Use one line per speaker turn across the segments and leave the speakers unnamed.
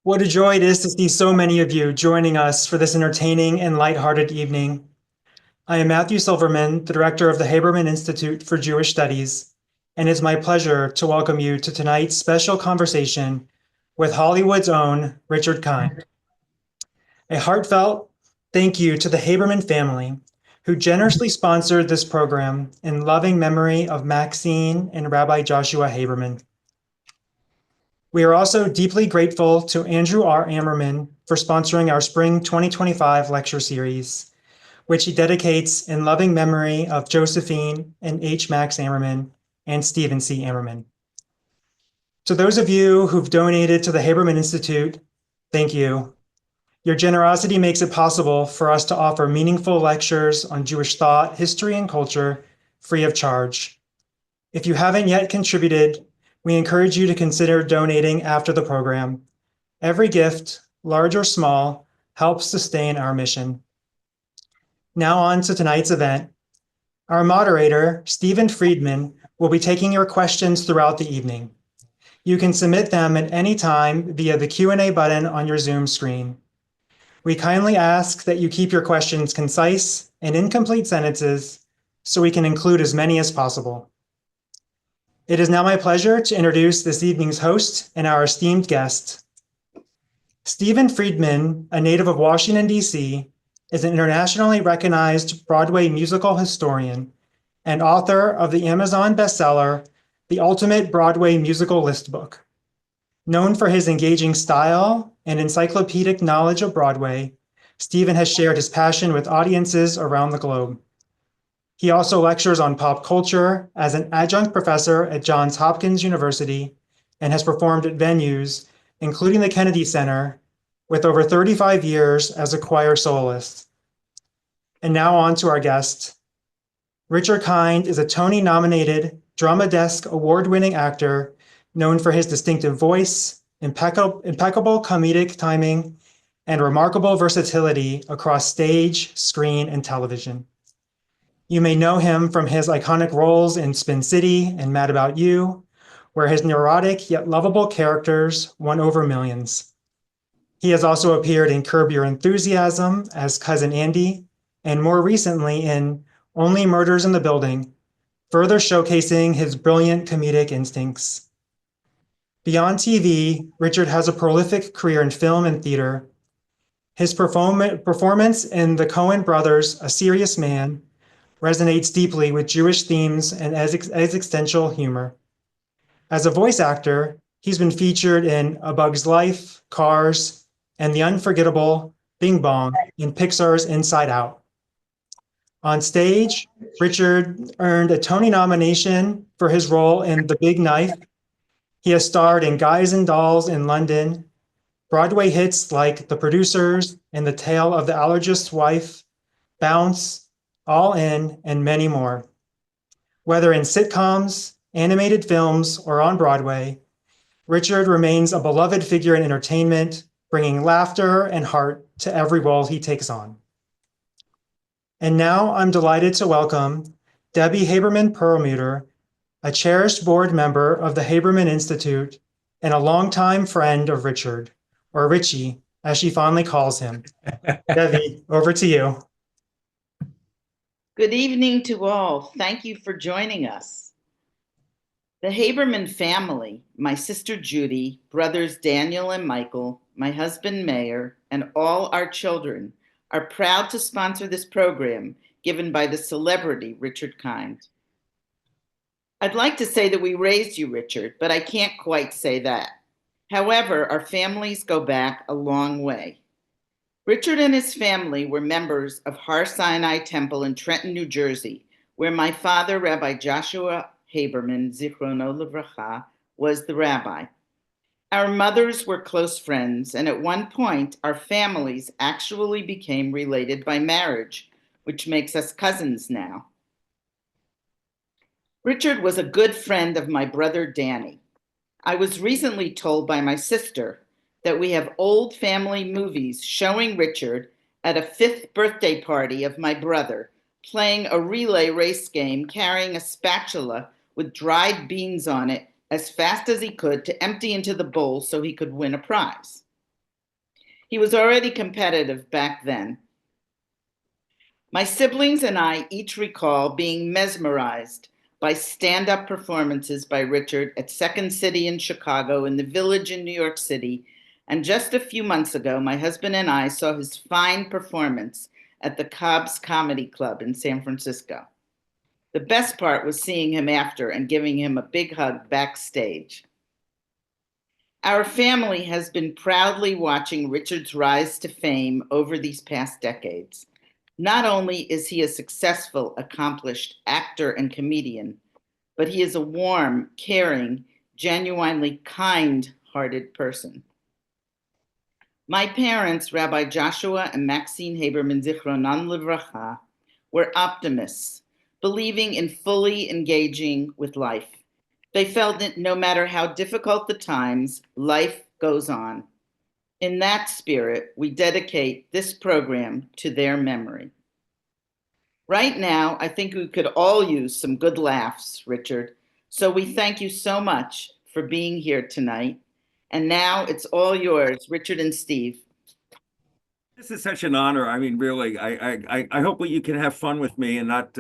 What a joy it is to see so many of you joining us for this entertaining and lighthearted evening. I am Matthew Silverman, the director of the Haberman Institute for Jewish Studies, and it's my pleasure to welcome you to tonight's special conversation with Hollywood's own Richard Kind. A heartfelt thank you to the Haberman family, who generously sponsored this program in loving memory of Maxine and Rabbi Joshua Haberman. We are also deeply grateful to Andrew R. Ammerman for sponsoring our Spring 2025 lecture series, which he dedicates in loving memory of Josephine and H. Max Ammerman and Stephen C. Ammerman. To those of you who've donated to the Haberman Institute, thank you. Your generosity makes it possible for us to offer meaningful lectures on Jewish thought, history, and culture free of charge. If you haven't yet contributed, we encourage you to consider donating after the program. Every gift, large or small, helps sustain our mission. Now on to tonight's event. Our moderator, Steven Friedman, will be taking your questions throughout the evening. You can submit them at any time via the Q&A button on your Zoom screen. We kindly ask that you keep your questions concise and in complete sentences so we can include as many as possible. It is now my pleasure to introduce this evening's host and our esteemed guest. Steven Friedman, a native of Washington, D.C., is an internationally recognized Broadway musical historian and author of the Amazon bestseller, The Ultimate Broadway Musical List Book. Known for his engaging style and encyclopedic knowledge of Broadway, Steven has shared his passion with audiences around the globe. He also lectures on pop culture as an adjunct professor at Johns Hopkins University and has performed at venues, including the Kennedy Center, with over 35 years as a choir soloist. And now on to our guest. Richard Kind is a Tony-nominated Drama Desk award-winning actor known for his distinctive voice, impeccable comedic timing, and remarkable versatility across stage, screen, and television. You may know him from his iconic roles in Spin City and Mad About You, where his neurotic yet lovable characters won over millions. He has also appeared in Curb Your Enthusiasm as Cousin Andy, and more recently in Only Murders in the Building, further showcasing his brilliant comedic instincts. Beyond TV, Richard has a prolific career in film and theater. His performance in the Coen brothers' A Serious Man resonates deeply with Jewish themes and existential humor. As a voice actor, he's been featured in A Bug's Life, Cars, and the unforgettable Bing Bong in Pixar's Inside Out. On stage, Richard earned a Tony nomination for his role in The Big Knife. He has starred in Guys and Dolls in London, Broadway hits like The Producers and The Tale of the Allergist's Wife, Bounce, All In, and many more. Whether in sitcoms, animated films, or on Broadway, Richard remains a beloved figure in entertainment, bringing laughter and heart to every role he takes on. And now I'm delighted to welcome Debbie Haberman Perlmutter, a cherished board member of the Haberman Institute and a longtime friend of Richard, or Richie, as she fondly calls him. Debbie, over to you.
Good evening to all. Thank you for joining us. The Haberman family, my sister Judy, brothers Daniel and Michael, my husband Mayer, and all our children are proud to sponsor this program given by the celebrity Richard Kind. I'd like to say that we raised you, Richard, but I can't quite say that. However, our families go back a long way. Richard and his family were members of Har Sinai Temple in Trenton, New Jersey, where my father, Rabbi Joshua Haberman, Zichrono Livracha, was the rabbi. Our mothers were close friends, and at one point, our families actually became related by marriage, which makes us cousins now. Richard was a good friend of my brother Danny. I was recently told by my sister that we have old family movies showing Richard at a 5th birthday party of my brother, playing a relay race game, carrying a spatula with dried beans on it as fast as he could to empty into the bowl so he could win a prize. He was already competitive back then. My siblings and I each recall being mesmerized by stand-up performances by Richard at Second City in Chicago, in the Village in New York City, and just a few months ago, my husband and I saw his fine performance at the Cobb's Comedy Club in San Francisco. The best part was seeing him after and giving him a big hug backstage. Our family has been proudly watching Richard's rise to fame over these past decades. Not only is he a successful, accomplished actor and comedian, but he is a warm, caring, genuinely kind-hearted person. My parents, Rabbi Joshua and Maxine Haberman Zichronan Livracha, were optimists, believing in fully engaging with life. They felt that no matter how difficult the times, life goes on. In that spirit, we dedicate this program to their memory. Right now, I think we could all use some good laughs, Richard. So we thank you so much for being here tonight. And now it's all yours, Richard and Steve.
This is such an honor. I mean, really, I hope you can have fun with me and not,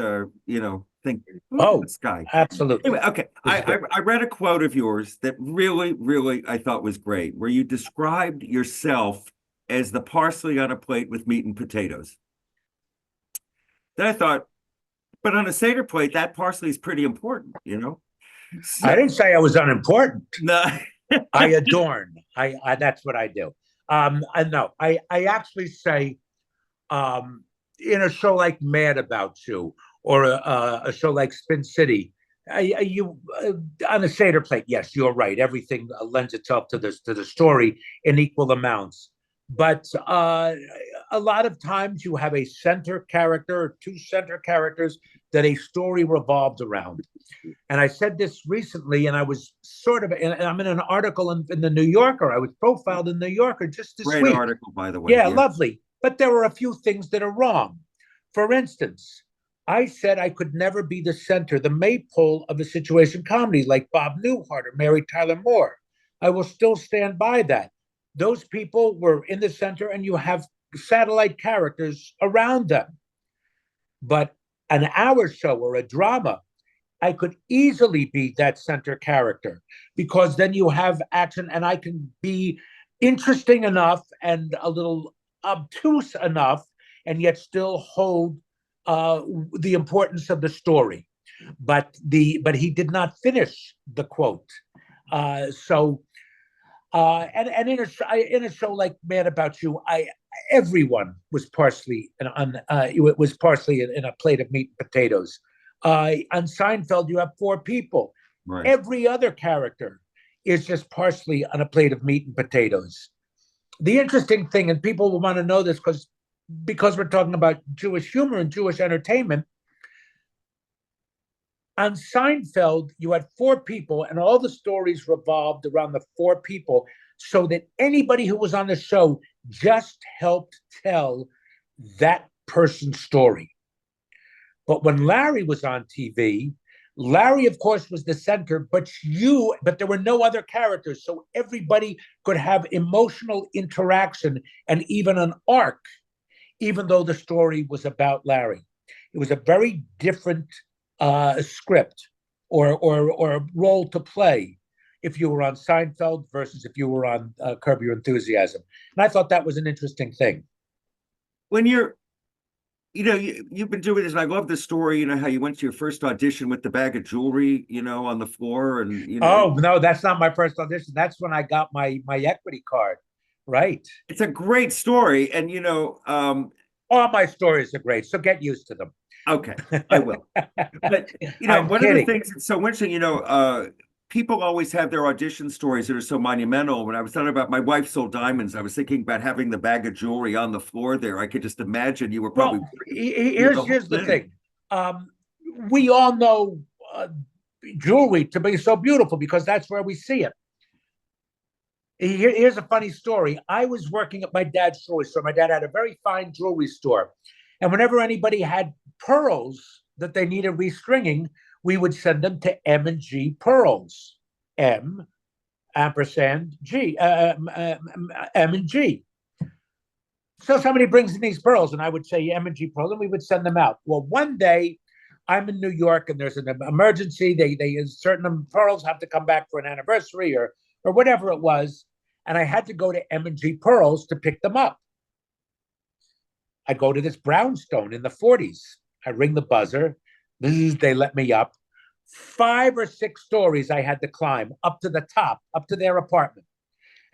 think, this guy.
Absolutely.
Anyway, okay. I read a quote of yours that really, really I thought was great, where you described yourself as the parsley on a plate with meat and potatoes. Then I thought, but on a Seder plate, that parsley is pretty important, So,
I didn't say I was unimportant.
no.
I adorn. I that's what I do. I actually say, in a show like Mad About You or a show like Spin City, you on a Seder plate. Yes, you're right. Everything lends itself to the story in equal amounts. But a lot of times you have a center character or two center characters that a story revolves around. And I said this recently, and I was and I'm in an article in the New Yorker. I was profiled in the New Yorker just this
Great
week.
article, by the way.
Yeah, lovely. But there were a few things that are wrong. For instance, I said I could never be the center, the maypole of a situation comedy like Bob Newhart or Mary Tyler Moore. I will still stand by that. Those people were in the center, and you have satellite characters around them. But an hour show or a drama, I could easily be that center character, because then you have action, and I can be interesting enough and a little obtuse enough, and yet still hold the importance of the story. But he did not finish the quote. And in a show like Mad About You, everyone was parsley in a plate of meat and potatoes. On Seinfeld, you have four people.
Right.
Every other character is just parsley on a plate of meat and potatoes. The interesting thing, and people will want to know this because we're talking about Jewish humor and Jewish entertainment. On Seinfeld, you had four people, and all the stories revolved around the four people, so that anybody who was on the show just helped tell that person's story. But when Larry was on TV, Larry, of course, was the center, but there were no other characters, so everybody could have emotional interaction and even an arc, even though the story was about Larry. It was a very different script or role to play if you were on Seinfeld versus if you were on Curb Your Enthusiasm. And I thought that was an interesting thing.
When you've been doing this, and I love the story, how you went to your first audition with the bag of jewelry, on the floor, and
Oh, no, that's not my first audition. That's when I got my equity card. Right.
It's a great story. And
all my stories are great, so get used to them.
Okay, I will. But one of the things that's so interesting, people always have their audition stories that are so monumental. When I was talking about my wife sold diamonds, I was thinking about having the bag of jewelry on the floor there. I could just imagine you were probably.
Well, here's the thing. We all know jewelry to be so beautiful because that's where we see it. Here's a funny story. I was working at my dad's jewelry store. My dad had a very fine jewelry store. And whenever anybody had pearls that they needed restringing, we would send them to M&G Pearls. M ampersand G, M&G. So somebody brings in these pearls, and I would say M&G pearls, and we would send them out. Well, one day I'm in New York, and there's an emergency. They certain pearls have to come back for an anniversary or whatever it was, and I had to go to M&G Pearls to pick them up. I go to this brownstone in the 40s. I ring the buzzer. They let me up. 5 or 6 stories I had to climb up to the top, up to their apartment.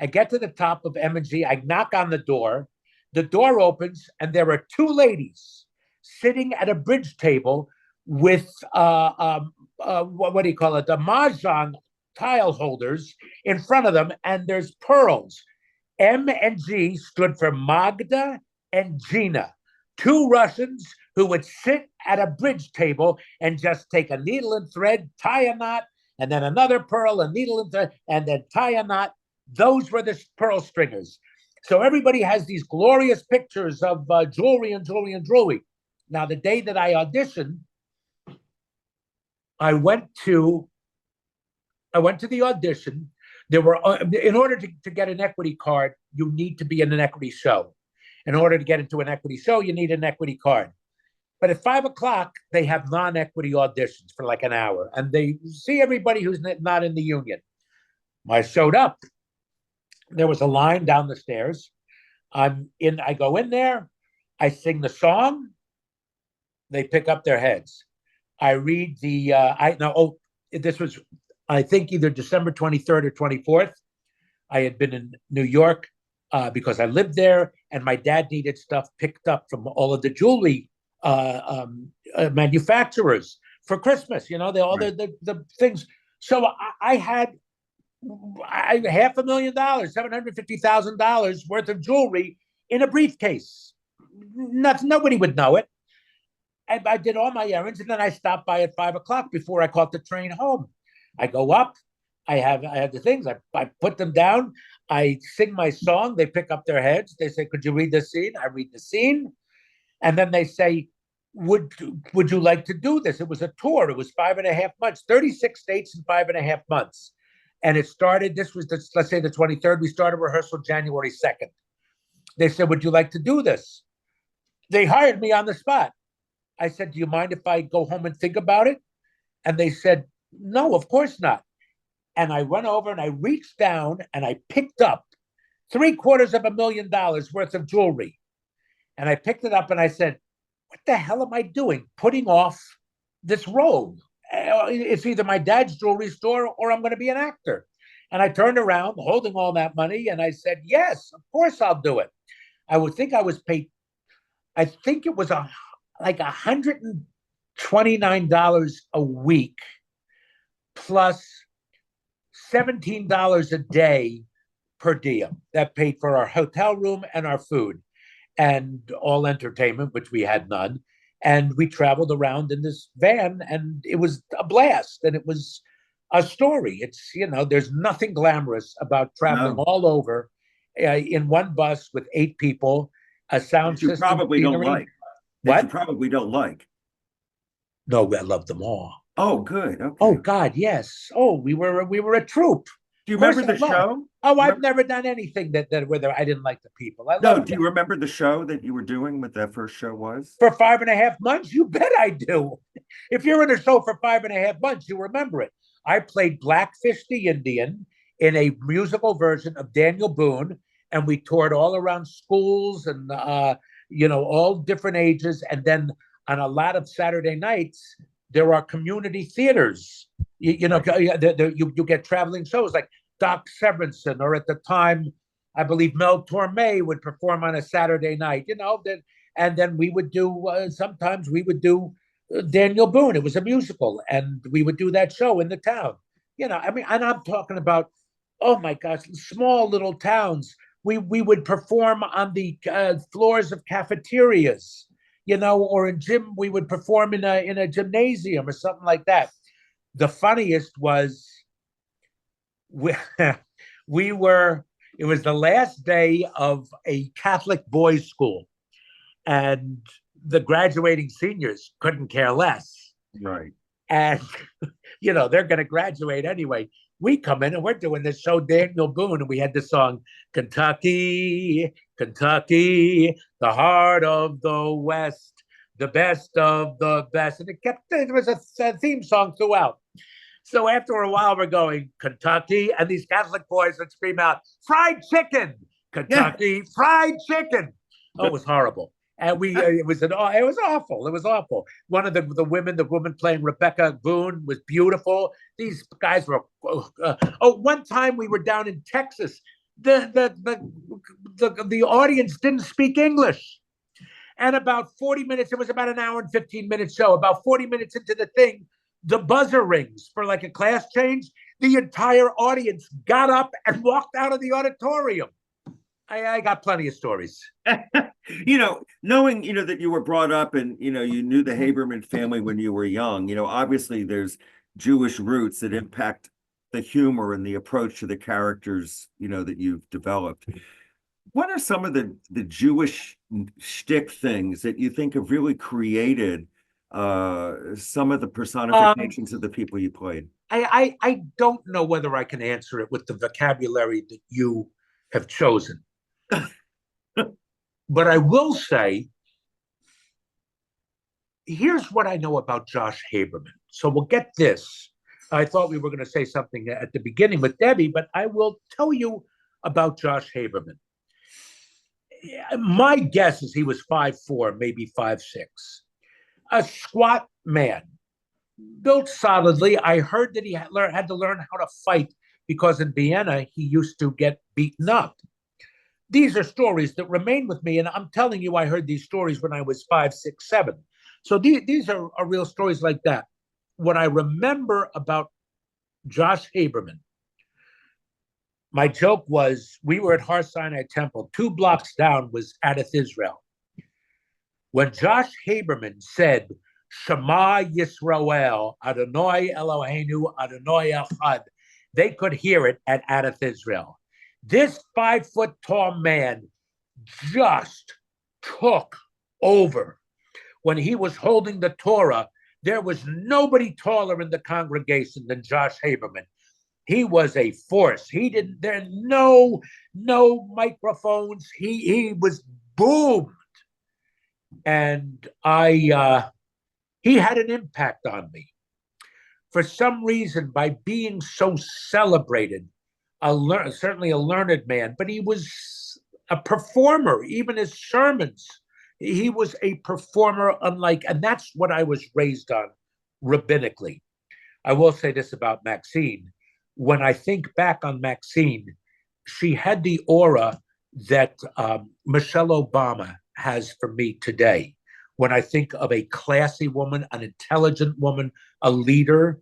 I get to the top of M&G. I knock on the door. The door opens, and there are 2 ladies sitting at a bridge table with what do you call it? The mahjong tile holders in front of them, and there's pearls. M and G stood for Magda and Gina, 2 Russians who would sit at a bridge table and just take a needle and thread, tie a knot, and then another pearl, a needle and thread, and then tie a knot. Those were the pearl stringers. So everybody has these glorious pictures of jewelry and jewelry and jewelry. Now, the day that I auditioned, I went to the audition. There were, in order to get an equity card, you need to be in an equity show. In order to get into an equity show, you need an equity card. But at 5 o'clock, they have non-equity auditions for like an hour, and they see everybody who's not in the union. I showed up. There was a line down the stairs. I go in there. I sing the song. They pick up their heads. I read this was, I think, either December 23rd or 24th. I had been in New York because I lived there, and my dad needed stuff picked up from all of the jewelry manufacturers for Christmas. You know, the things. So I had $500,000, $750,000 worth of jewelry in a briefcase. Nobody would know it. I did all my errands, and then I stopped by at 5 o'clock before I caught the train home. I go up. I have the things. I put them down. I sing my song. They pick up their heads. They say, "Could you read the scene?" I read the scene, and then they say, "Would you like to do this?" It was a tour. It was 5.5 months, 36 states in 5.5 months, and it started. This was let's say the 23rd. We started rehearsal January 2nd. They said, "Would you like to do this?" They hired me on the spot. I said, "Do you mind if I go home and think about it?" And they said, "No, of course not." And I went over and I reached down and I picked up $750,000 worth of jewelry. And I picked it up and I said, "What the hell am I doing? Putting off this role? It's either my dad's jewelry store or I'm going to be an actor." And I turned around holding all that money and I said, "Yes, of course I'll do it." I would think I was paid, I think it was like $129 a week plus $17 a day per diem. That paid for our hotel room and our food and all entertainment, which we had none. And we traveled around in this van, and it was a blast. And it was a story. It's, there's nothing glamorous about traveling all over in one bus with 8 people, a sound system.
You probably don't like.
What?
You probably don't like.
No, I love them all.
Oh, good. Okay.
Oh God, yes. Oh, we were a troupe.
Do you remember the show?
Oh, I've never done anything that where I didn't like the people.
Do you remember the show that you were doing? What that first show was?
For 5.5 months? You bet I do. If you're in a show for 5.5 months, you remember it. I played Blackfish the Indian in a musical version of Daniel Boone, and we toured all around schools and all different ages. And then on a lot of Saturday nights, there are community theaters. You get traveling shows like Doc Severinsen, or at the time, I believe Mel Torme would perform on a Saturday night. And then we would do sometimes we would do Daniel Boone. It was a musical, and we would do that show in the town. And I'm talking about, oh my gosh, small little towns. We would perform on the floors of cafeterias. Or in gym, we would perform in a gymnasium or something like that. The funniest was it was the last day of a Catholic boys' school, and the graduating seniors couldn't care less.
Right.
And, they're going to graduate anyway. We come in and we're doing this show, Daniel Boone, and we had the song, Kentucky, Kentucky, the heart of the West, the best of the best. And it was a theme song throughout. So after a while, we're going, Kentucky, and these Catholic boys would scream out, fried chicken, Kentucky, fried chicken. Oh, it was horrible. And it was awful. It was awful. One of the woman playing Rebecca Boone was beautiful. These guys were. One time we were down in Texas. The audience didn't speak English, and about 40 minutes. It was about an hour and 15-minute show. About 40 minutes into the thing, the buzzer rings for like a class change. The entire audience got up and walked out of the auditorium. I got plenty of stories.
Knowing, that you were brought up and, you knew the Haberman family when you were young, obviously there's Jewish roots that impact the humor and the approach to the characters, that you've developed. What are some of the Jewish shtick things that you think have really created some of the personifications of the people you played?
I don't know whether I can answer it with the vocabulary that you have chosen. But I will say, here's what I know about Josh Haberman. So we'll get this. I thought we were going to say something at the beginning with Debbie, but I will tell you about Josh Haberman. My guess is he was 5'4", maybe 5'6". A squat man, built solidly. I heard that he had to learn how to fight because in Vienna, he used to get beaten up. These are stories that remain with me, and I'm telling you, I heard these stories when I was 5, 6, 7. So these are real stories like that. What I remember about Josh Haberman, my joke was we were at Har Sinai Temple. 2 blocks down was Adath Israel. When Josh Haberman said, Shema Yisrael, Adonai Eloheinu, Adonai Echad, they could hear it at Adath Israel. This 5-foot-tall man just took over. When he was holding the Torah, there was nobody taller in the congregation than Josh Haberman. He was a force. There no microphones. He was boomed. And he had an impact on me. For some reason, by being so celebrated, certainly a learned man, but he was a performer, even his sermons. He was a performer and that's what I was raised on rabbinically. I will say this about Maxine. When I think back on Maxine, she had the aura that Michelle Obama has for me today. When I think of a classy woman, an intelligent woman, a leader,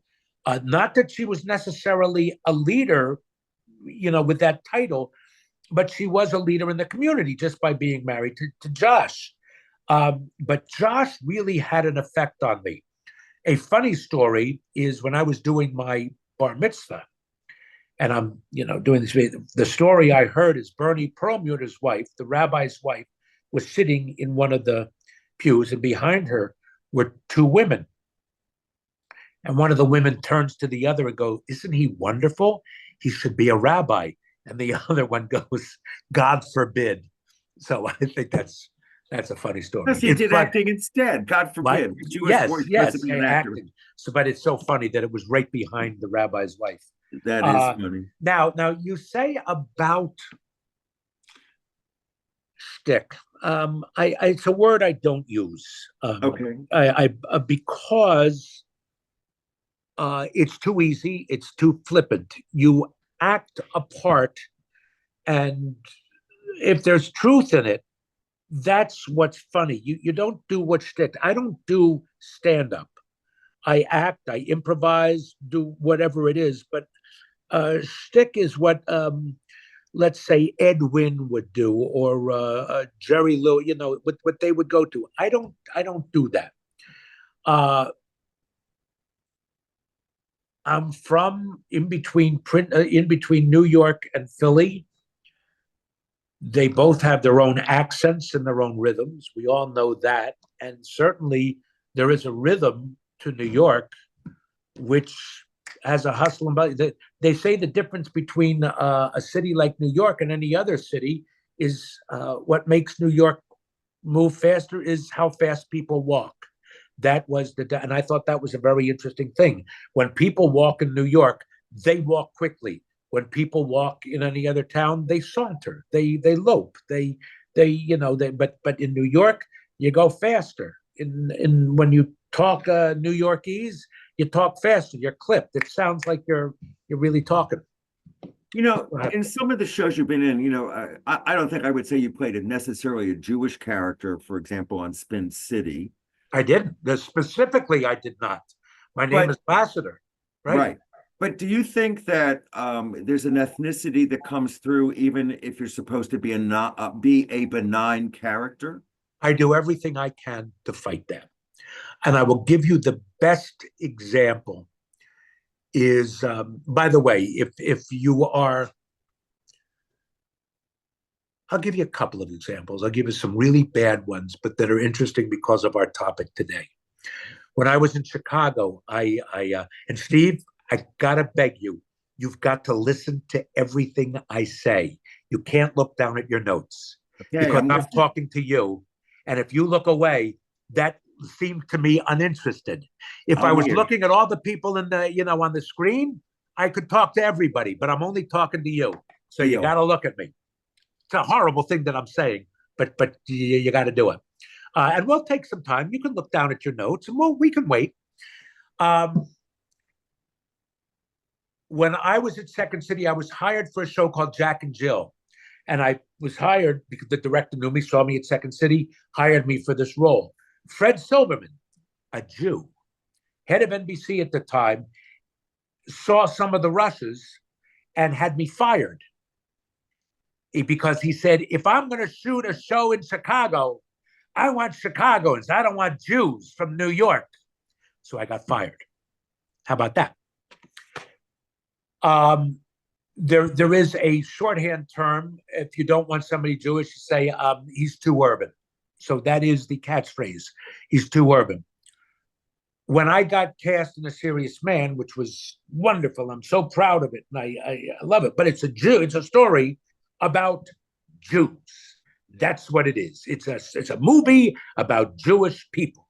not that she was necessarily a leader, with that title, but she was a leader in the community just by being married to Josh. But Josh really had an effect on me. A funny story is when I was doing my bar mitzvah, and I'm, doing this, the story I heard is Bernie Perlmutter's wife, the rabbi's wife, was sitting in one of the pews, and behind her were 2 women. And one of the women turns to the other and goes, "Isn't he wonderful? He should be a rabbi." And the other one goes, "God forbid." So I think that's a funny story.
Because he did acting instead. God forbid.
Yes, acting. So, but it's so funny that it was right behind the rabbi's wife.
That is funny.
Now you say about shtick. It's a word I don't use.
Okay.
Because it's too easy. It's too flippant. You act a part, and if there's truth in it, that's what's funny. You don't do what shtick. I don't do stand-up. I act, I improvise, do whatever it is. But shtick is what, let's say, Ed Wynn would do, or Jerry Lewis. What they would go to. I don't do that. I'm from in between New York and Philly. They both have their own accents and their own rhythms. We all know that. And certainly there is a rhythm to New York, which has a hustle and buzz. They say the difference between a city like New York and any other city what makes New York move faster is how fast people walk. That was and I thought that was a very interesting thing. When people walk in New York, they walk quickly. When people walk in any other town, they saunter, they lope, but in New York, you go faster. In when you talk New Yorkese, you talk faster. You're clipped. It sounds like you're really talking.
In some of the shows you've been in, I don't think I would say you played necessarily a Jewish character, for example, on Spin City.
I didn't. Specifically, I did not. My name is Lassiter, right?
Right. But do you think that there's an ethnicity that comes through even if you're supposed to be a benign character?
I do everything I can to fight that. And I will give you the best example is, by the way, if you are, I'll give you a couple of examples. I'll give you some really bad ones, but that are interesting because of our topic today. When I was in Chicago, and Steve, I gotta beg you, you've got to listen to everything I say. You can't look down at your notes because I'm talking to you. And if you look away, that seemed to me uninterested. If I was looking at all the people on the screen, I could talk to everybody, but I'm only talking to you. So you got to look at me. It's a horrible thing that I'm saying, but you got to do it. And we'll take some time. You can look down at your notes, and we can wait. When I was at Second City, I was hired for a show called Jack and Jill. And I was hired because the director knew me, saw me at Second City, hired me for this role. Fred Silverman, a Jew, head of NBC at the time, saw some of the rushes and had me fired. Because he said, if I'm going to shoot a show in Chicago, I want Chicagoans. I don't want Jews from New York. So I got fired. How about that? There is a shorthand term. If you don't want somebody Jewish, you say he's too urban. So that is the catchphrase. He's too urban. When I got cast in A Serious Man, which was wonderful, I'm so proud of it, and I love it. But it's a story about Jews. That's what it is. It's a movie about Jewish people.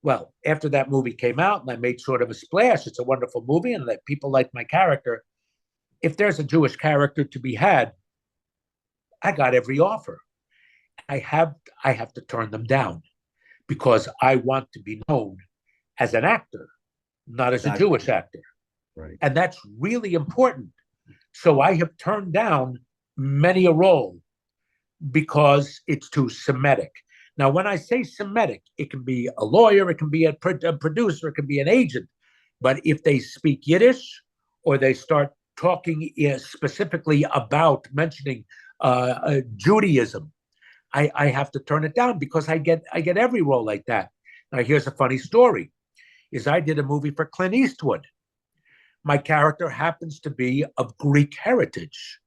Well, after that movie came out, and I made sort of a splash, it's a wonderful movie, and that people like my character. If there's a Jewish character to be had, I got every offer. I have to turn them down because I want to be known as an actor, not as a Jewish actor.
Right.
And that's really important. So I have turned down many a role because it's too Semitic. Now, when I say Semitic, it can be a lawyer, it can be a producer, it can be an agent. But if they speak Yiddish or they start talking specifically about mentioning Judaism, I have to turn it down because I get every role like that. Now, here's a funny story: is I did a movie for Clint Eastwood. My character happens to be of Greek heritage,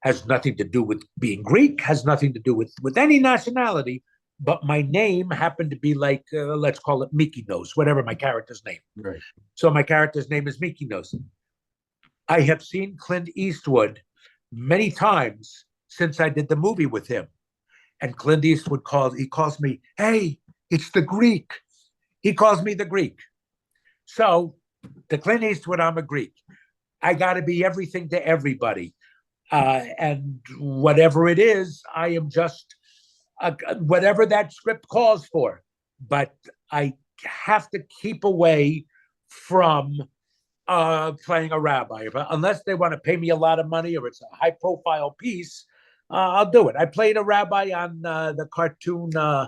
has nothing to do with being Greek, has nothing to do with any nationality. But my name happened to be like, let's call it Mickey Nose, whatever my character's name.
Right.
So my character's name is Mickey Nose. I have seen Clint Eastwood many times since I did the movie with him. And Clint Eastwood calls me, hey, it's the Greek. He calls me the Greek. So to Clint Eastwood, I'm a Greek. I got to be everything to everybody. And whatever it is, I am just whatever that script calls for. But I have to keep away from playing a rabbi. Unless they want to pay me a lot of money or it's a high-profile piece, I'll do it. I played a rabbi on the cartoon, I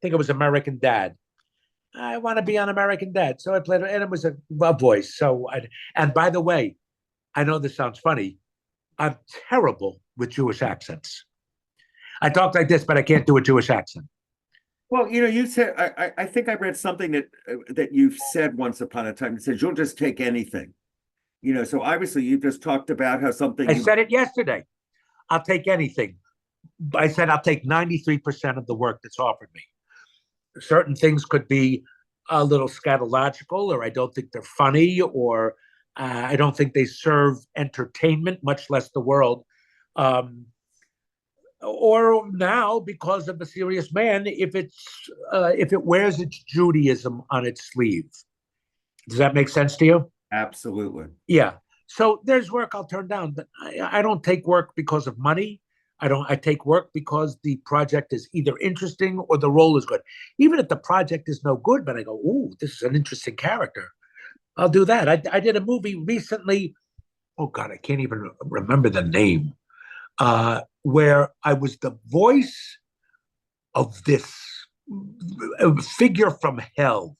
think it was American Dad. I want to be on American Dad. So I played it, and it was a voice. And by the way, I know this sounds funny. I'm terrible with Jewish accents. I talk like this, but I can't do a Jewish accent.
Well, you said, I think I read something that you've said once upon a time. It says you'll just take anything. So obviously you just talked about how something.
I said it yesterday. I'll take anything. I said I'll take 93% of the work that's offered me. Certain things could be a little scatological, or I don't think they're funny, or I don't think they serve entertainment, much less the world. Um, or now, because of A Serious Man, if it wears its Judaism on its sleeve. Does that make sense to you?
Absolutely.
Yeah. So there's work I'll turn down, but I don't take work because of money. I take work because the project is either interesting or the role is good. Even if the project is no good, but I go, ooh, this is an interesting character. I'll do that. I did a movie recently. Oh God, I can't even remember the name. Where I was the voice of this figure from hell.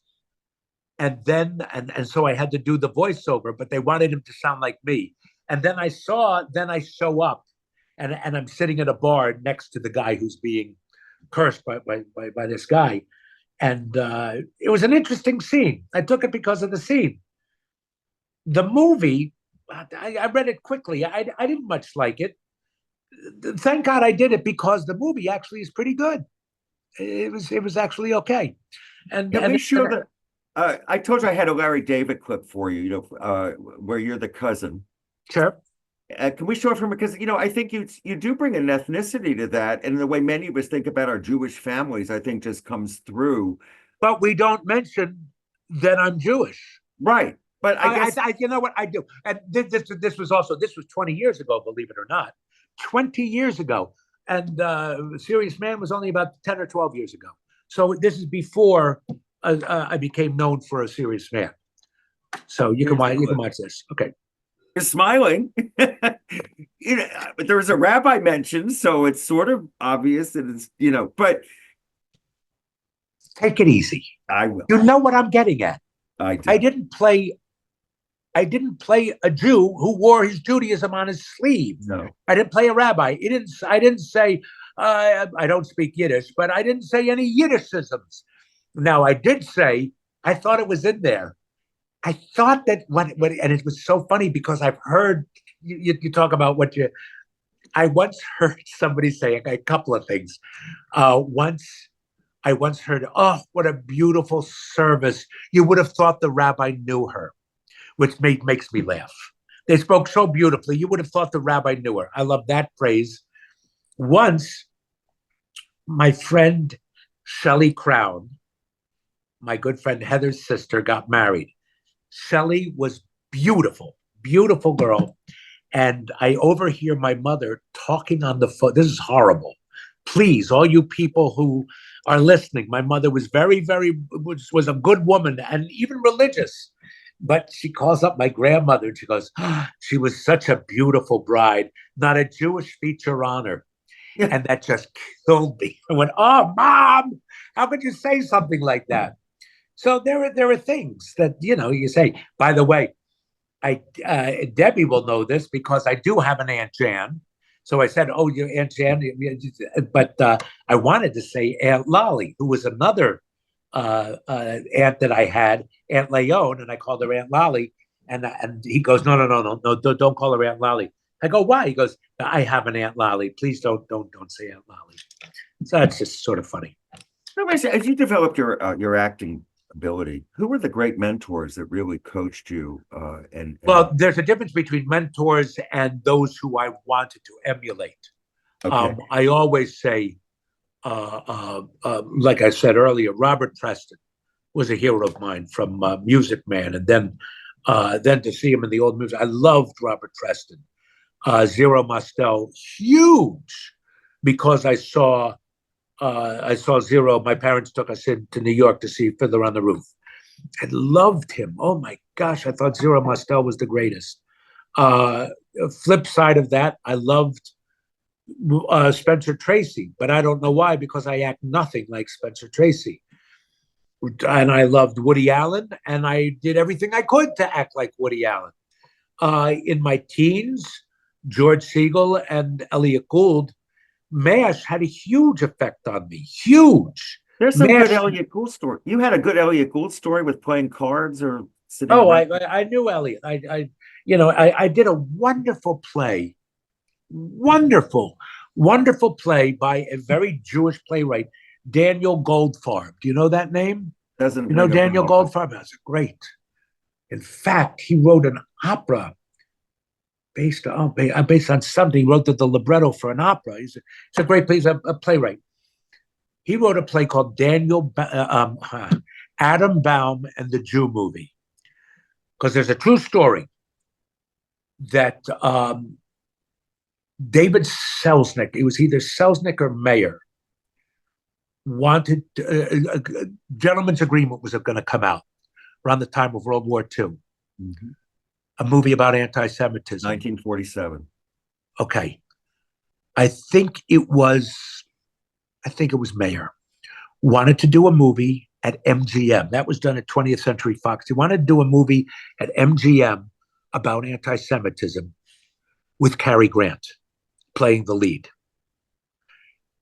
And so I had to do the voiceover, but they wanted him to sound like me. And then I show up and I'm sitting at a bar next to the guy who's being cursed by this guy. And it was an interesting scene. I took it because of the scene. The movie, I read it quickly. I didn't much like it. Thank God I did it, because the movie actually is pretty good. It was actually okay. And
Can we show the? I told you I had a Larry David clip for you. Where you're the cousin.
sure.
Can we show it from? Because I think you do bring an ethnicity to that, and the way many of us think about our Jewish families, I think just comes through.
But we don't mention that I'm Jewish.
Right. But I guess
you know what I do. And this was 20 years ago, believe it or not. 20 years ago. And Serious Man was only about 10 or 12 years ago. So this is before I became known for A Serious Man. So you can watch this. Okay.
you're smiling. But there was a rabbi mentioned, so it's sort of obvious that it's, but
Take it easy.
I will.
You know what I'm getting at.
I do.
I didn't play a Jew who wore his Judaism on his sleeve.
No.
I didn't play a rabbi. I didn't say, I don't speak Yiddish, but I didn't say any Yiddishisms. Now, I did say, I thought it was in there. I thought that and it was so funny because I've heard you talk about I once heard somebody say a couple of things. I once heard, oh, what a beautiful service. You would have thought the rabbi knew her, which makes me laugh. They spoke so beautifully. You would have thought the rabbi knew her. I love that phrase. Once, my friend Shelley Crown, my good friend Heather's sister, got married. Shelley was beautiful, beautiful girl. And I overhear my mother talking on the phone. This is horrible. Please, all you people who are listening, my mother was was a good woman and even religious. But she calls up my grandmother and she goes, she was such a beautiful bride, not a Jewish feature on her. And that just killed me. I went, oh, Mom, how could you say something like that? So there are things that, you say. By the way, Debbie will know this because I do have an Aunt Jan. So I said, oh, your Aunt Jan. But I wanted to say Aunt Lolly, who was another aunt that I had, Aunt Leone, and I called her Aunt Lolly. And he goes, no, don't call her Aunt Lolly. I go, why? He goes, I have an Aunt Lolly. Please don't say Aunt Lolly. So that's just sort of funny.
As you developed your acting ability, who were the great mentors that really coached you?
Well, there's a difference between mentors and those who I wanted to emulate.
Okay.
I always say, like I said earlier, Robert Preston was a hero of mine from Music Man, and then to see him in the old movies, I loved Robert Preston. Zero Mostel, huge, because I saw Zero. My parents took us into New York to see Fiddler on the Roof. I loved him. Oh my gosh, I thought Zero Mostel was the greatest. Flip side of that, I loved Spencer Tracy, but I don't know why, because I act nothing like Spencer Tracy. And I loved Woody Allen, and I did everything I could to act like Woody Allen. In my teens, George Segal and Elliot Gould, MASH had a huge effect on me. Huge.
There's some
MASH,
good Elliot Gould story. You had a good Elliot Gould story with playing cards or sitting.
Oh, I knew Elliot. I did a wonderful play. Wonderful play by a very Jewish playwright, Daniel Goldfarb. Do you know that name?
Doesn't
you know Daniel Goldfarb? That's great. In fact, he wrote an opera based on something. He wrote the libretto for an opera. He's a great play. He's a playwright. He wrote a play called Adam Baum and the Jew Movie, because there's a true story that David Selznick, it was either Selznick or Mayer, wanted a gentleman's agreement was going to come out around the time of World War II.
Mm-hmm.
A movie about anti-Semitism.
1947.
Okay. I think it was Mayer. Wanted to do a movie at MGM. That was done at 20th Century Fox. He wanted to do a movie at MGM about anti-Semitism with Cary Grant playing the lead.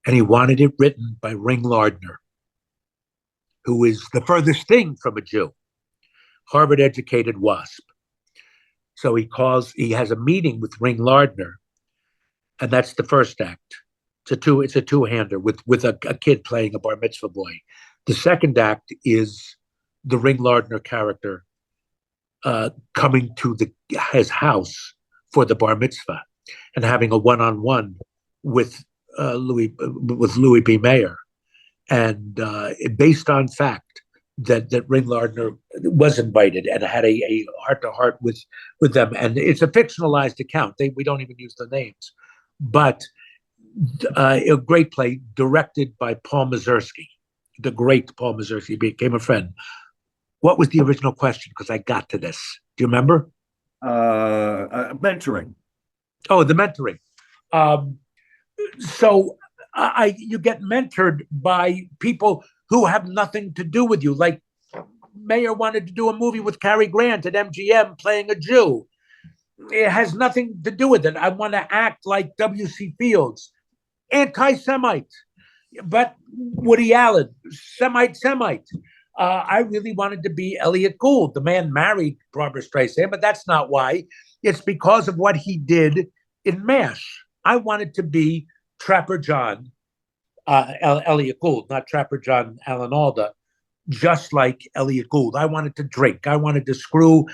And he wanted it written by Ring Lardner, who is the furthest thing from a Jew, Harvard-educated WASP. So he has a meeting with Ring Lardner, and that's the first act. It's a two-hander with a kid playing a bar mitzvah boy. The second act is the Ring Lardner character coming to his house for the bar mitzvah and having a one-on-one with Louis B. Mayer, and based on fact that Ring Lardner was invited and had a heart-to-heart with them. And it's a fictionalized account. We don't even use the names. But a great play directed by Paul Mazursky, the great Paul Mazursky, became a friend. What was the original question? Because I got to this. Do you remember?
Mentoring.
Oh, the mentoring. So you get mentored by people who have nothing to do with you. Like Mayer wanted to do a movie with Cary Grant at MGM playing a Jew. It has nothing to do with it. I want to act like W.C. Fields, anti-Semite, but Woody Allen, Semite. I really wanted to be Elliot Gould. The man married Barbara Streisand, but that's not why. It's because of what he did in MASH. I wanted to be Trapper John, Elliot Gould, not Trapper John Alan Alda, just like Elliot Gould. I wanted to drink. I wanted to screw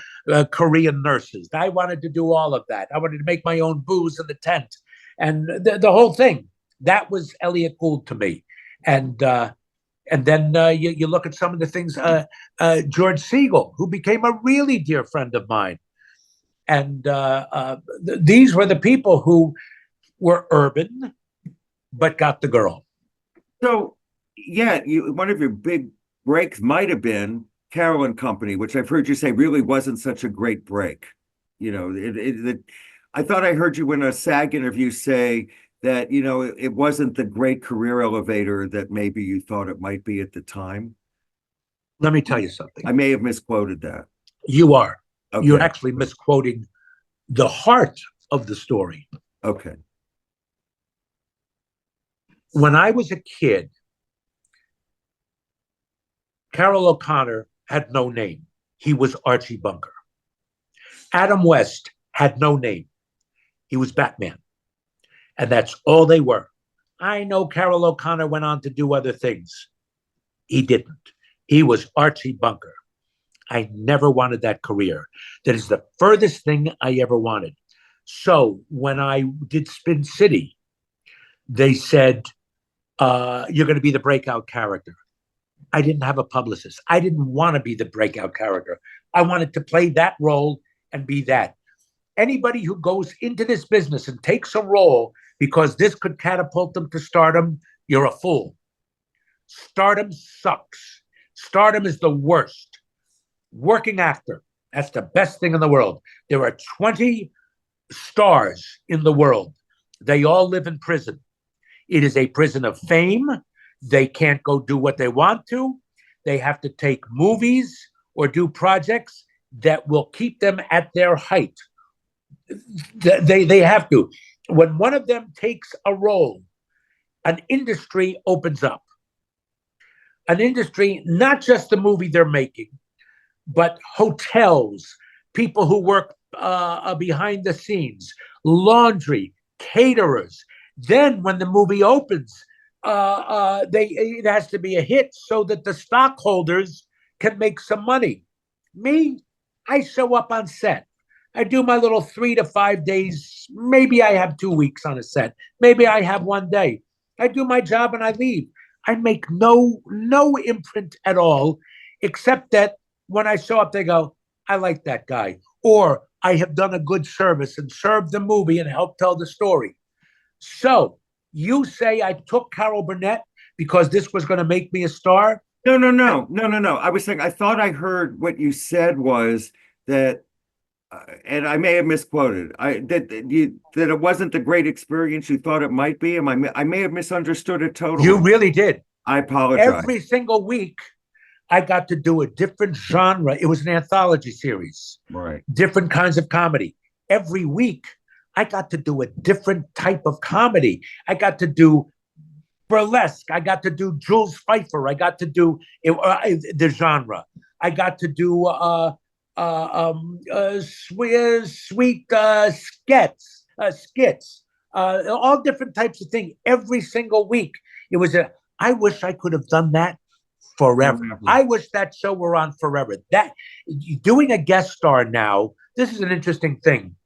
Korean nurses. I wanted to do all of that. I wanted to make my own booze in the tent. And the whole thing, that was Elliot Gould to me. And then you look at some of the things, George Siegel, who became a really dear friend of mine. And these were the people who were urban, but got the girl.
So, yeah, one of your big breaks might have been Carol and Company, which I've heard you say really wasn't such a great break. You know, I thought I heard you in a SAG interview say that, you know, it wasn't the great career elevator that maybe you thought it might be at the time.
Let me tell you something.
I may have misquoted that.
You are.
Okay.
You're actually misquoting the heart of the story.
Okay.
When I was a kid, Carroll O'Connor had no name. He was Archie Bunker. Adam West had no name. He was Batman. And that's all they were. I know Carroll O'Connor went on to do other things. He didn't. He was Archie Bunker. I never wanted that career. That is the furthest thing I ever wanted. So when I did Spin City, they said, you're going to be the breakout character. I didn't have a publicist. I didn't want to be the breakout character. I wanted to play that role and be that. Anybody who goes into this business and takes a role because this could catapult them to stardom, you're a fool. Stardom sucks. Stardom is the worst. Working actor, that's the best thing in the world. There are 20 stars in the world. They all live in prison. It is a prison of fame. They can't go do what they want to. They have to take movies or do projects that will keep them at their height. They have to. When one of them takes a role, an industry opens up. An industry, not just the movie they're making, but hotels, people who work behind the scenes, laundry, caterers. Then when the movie opens, it has to be a hit so that the stockholders can make some money. Me, I show up on set. I do my little 3 to 5 days. Maybe I have 2 weeks on a set. Maybe I have one day. I do my job and I leave. I make no imprint at all, except that when I show up, they go, I like that guy. Or I have done a good service and served the movie and helped tell the story. So you say I took Carol Burnett because this was going to make me a star?
No. I was saying, I thought I heard what you said was that, and I may have misquoted, that it wasn't the great experience you thought it might be. I may have misunderstood it totally.
You really did.
I apologize.
Every single week, I got to do a different genre. It was an anthology series,
Right.
different kinds of comedy. Every week, I got to do a different type of comedy. I got to do burlesque. I got to do Jules Pfeiffer. I got to do the genre. I got to do sweet skits, all different types of things every single week. It was I wish I could have done that forever. I wish that show were on forever. That doing a guest star now, this is an interesting thing.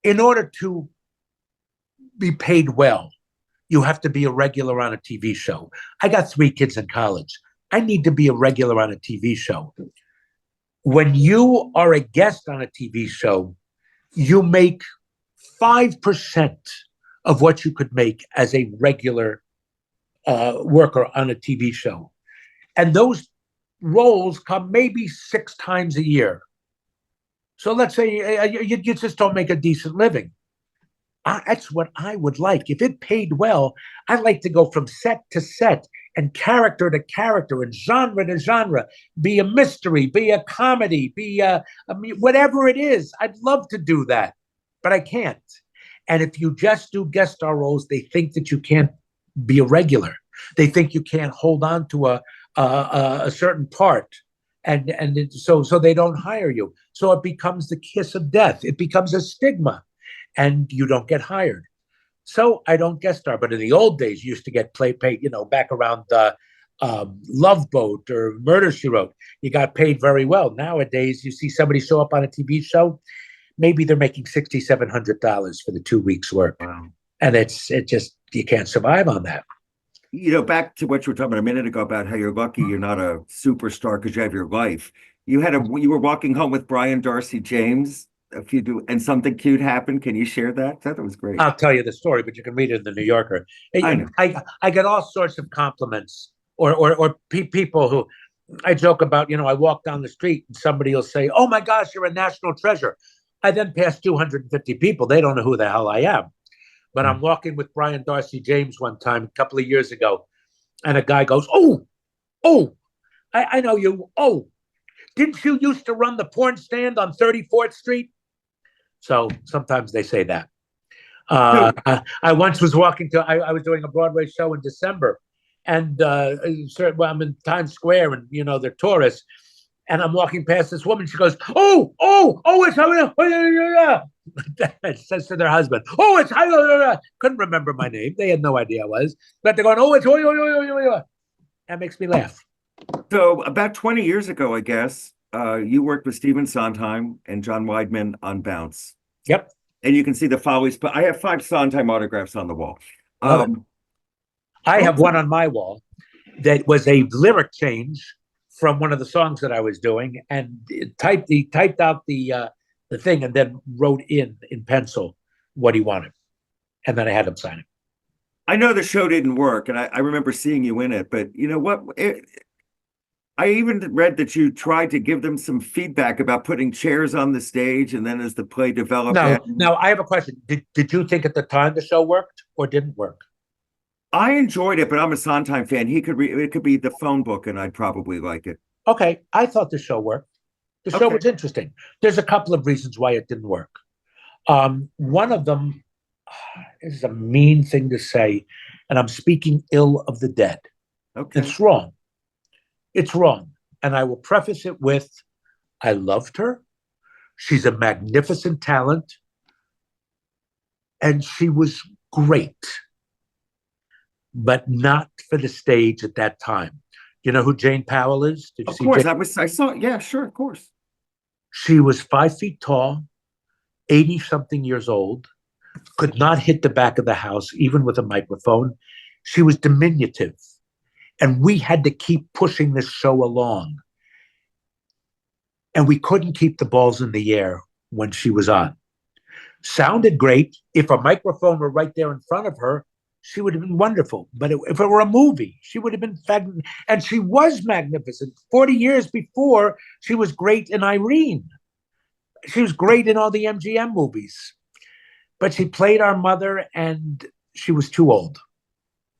In order to be paid well, you have to be a regular on a TV show. I got 3 kids in college. I need to be a regular on a TV show. When you are a guest on a TV show, you make 5% of what you could make as a regular worker on a TV show. And those roles come maybe 6 times a year. So let's say you just don't make a decent living. That's what I would like. If it paid well, I'd like to go from set to set and character to character and genre to genre, be a mystery, be a comedy, whatever it is. I'd love to do that, but I can't. And if you just do guest star roles, they think that you can't be a regular. They think you can't hold on to a certain part. So they don't hire you. So it becomes the kiss of death. It becomes a stigma. And you don't get hired. So I don't guest star. But in the old days, you used to get paid, back around Love Boat or Murder, She Wrote. You got paid very well. Nowadays, you see somebody show up on a TV show, maybe they're making $6,700 for the 2 weeks' work.
Wow.
And you can't survive on that.
Back to what you were talking about a minute ago about how you're lucky you're not a superstar because you have your life. You were walking home with Brian Darcy James. And something cute happened. Can you share that? That was great.
I'll tell you the story, but you can read it in the New Yorker.
I know.
I get all sorts of compliments or people who I joke about. I walk down the street and somebody will say, "Oh my gosh, you're a national treasure." I then pass 250 people. They don't know who the hell I am. But I'm walking with Brian Darcy James one time a couple of years ago, and a guy goes, "Oh, I know you. Oh, didn't you used to run the porn stand on 34th Street?" So sometimes they say that. I once was I was doing a Broadway show in December, and I'm in Times Square, and they're tourists, and I'm walking past this woman. She goes, "Oh, it's says to their husband, "Oh, it's couldn't remember my name. They had no idea I was, but they're going, "Oh, it's That makes me laugh.
So about 20 years ago, I guess, you worked with Stephen Sondheim and John Weidman on Bounce.
Yep.
And you can see the follies, but I have 5 Sondheim autographs on the wall.
I have one on my wall that was a lyric change from one of the songs that I was doing, and he typed out the thing and then wrote in pencil what he wanted. And then I had him sign it.
I know the show didn't work, and I remember seeing you in it, but you know what? I even read that you tried to give them some feedback about putting chairs on the stage, and then as the play developed.
No, I have a question. Did you think at the time the show worked or didn't work?
I enjoyed it, but I'm a Sondheim fan. It could be the phone book, and I'd probably like it.
Okay, I thought the show worked. The show was interesting. There's a couple of reasons why it didn't work. One of them is a mean thing to say, and I'm speaking ill of the dead.
Okay.
It's wrong. It's wrong. And I will preface it with, I loved her. She's a magnificent talent. And she was great, but not for the stage at that time. You know who Jane Powell is? Did you
Of
see
course.
Jane?
I saw, yeah, sure, of course.
She was 5 feet tall, 80 something years old, could not hit the back of the house, even with a microphone. She was diminutive. And we had to keep pushing this show along. And we couldn't keep the balls in the air when she was on. Sounded great. If a microphone were right there in front of her, she would have been wonderful. But if it were a movie, she would have been and she was magnificent. 40 years before, she was great in Irene. She was great in all the MGM movies. But she played our mother, and she was too old.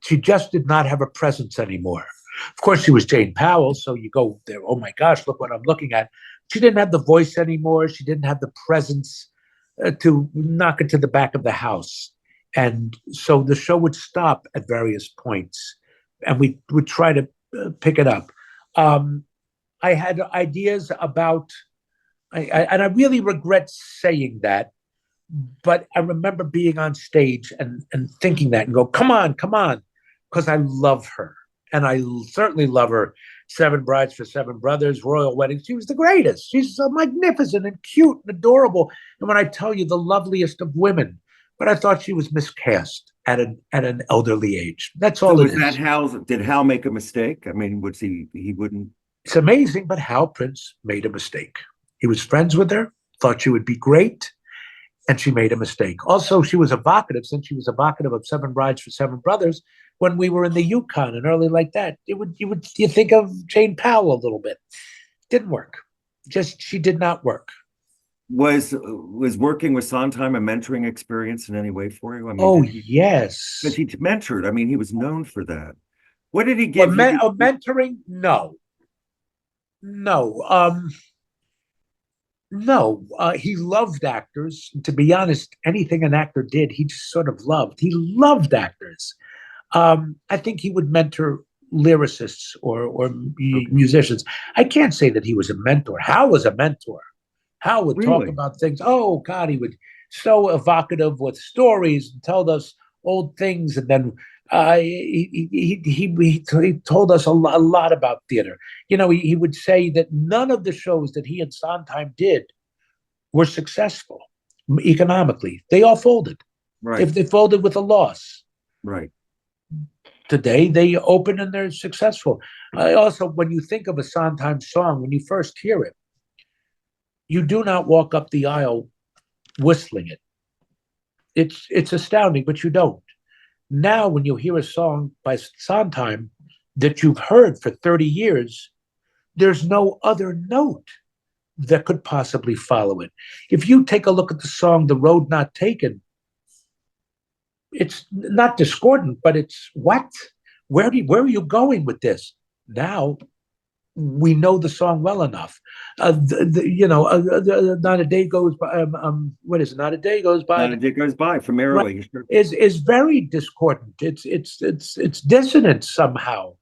She just did not have a presence anymore. Of course, she was Jane Powell, so you go there, oh my gosh, look what I'm looking at. She didn't have the voice anymore. She didn't have the presence to knock it to the back of the house. And so the show would stop at various points, and we would try to pick it up. I had ideas about, and I really regret saying that, but I remember being on stage and thinking that and go, come on, because I love her. And I certainly love her. Seven Brides for Seven Brothers, Royal Wedding. She was the greatest. She's so magnificent and cute and adorable. And when I tell you, the loveliest of women, but I thought she was miscast at an elderly age. That's all it is.
That Hal? Did Hal make a mistake? I mean, he wouldn't?
It's amazing, but Hal Prince made a mistake. He was friends with her, thought she would be great, and she made a mistake. Also, she was evocative, since she was evocative of Seven Brides for Seven Brothers. When we were in the Yukon and early like that, you think of Jane Powell a little bit. Didn't work. She did not work.
Was working with Sondheim a mentoring experience in any way for you? I mean,
yes.
But he mentored. I mean, he was known for that. What did he give you?
Mentoring? No. He loved actors. To be honest, anything an actor did, he just sort of loved. He loved actors. I think he would mentor lyricists or musicians. I can't say that he was a mentor. Hal was a mentor. Hal would talk about things. Oh, God, he would so evocative with stories and tell us old things. And then he told us a lot about theater. You know, he would say that none of the shows that he and Sondheim did were successful economically. They all folded.
Right.
If they folded with a loss.
Right.
Today, they open and they're successful. Also, when you think of a Sondheim song, when you first hear it, you do not walk up the aisle whistling it. It's astounding, but you don't. Now, when you hear a song by Sondheim that you've heard for 30 years, there's no other note that could possibly follow it. If you take a look at the song The Road Not Taken, it's not discordant, but it's what? Where are you going with this? Now we know the song well enough. Not a day goes by. What is it? Not a day goes by.
Not a day goes by from Merrily.
Right, is very discordant. It's dissonant somehow,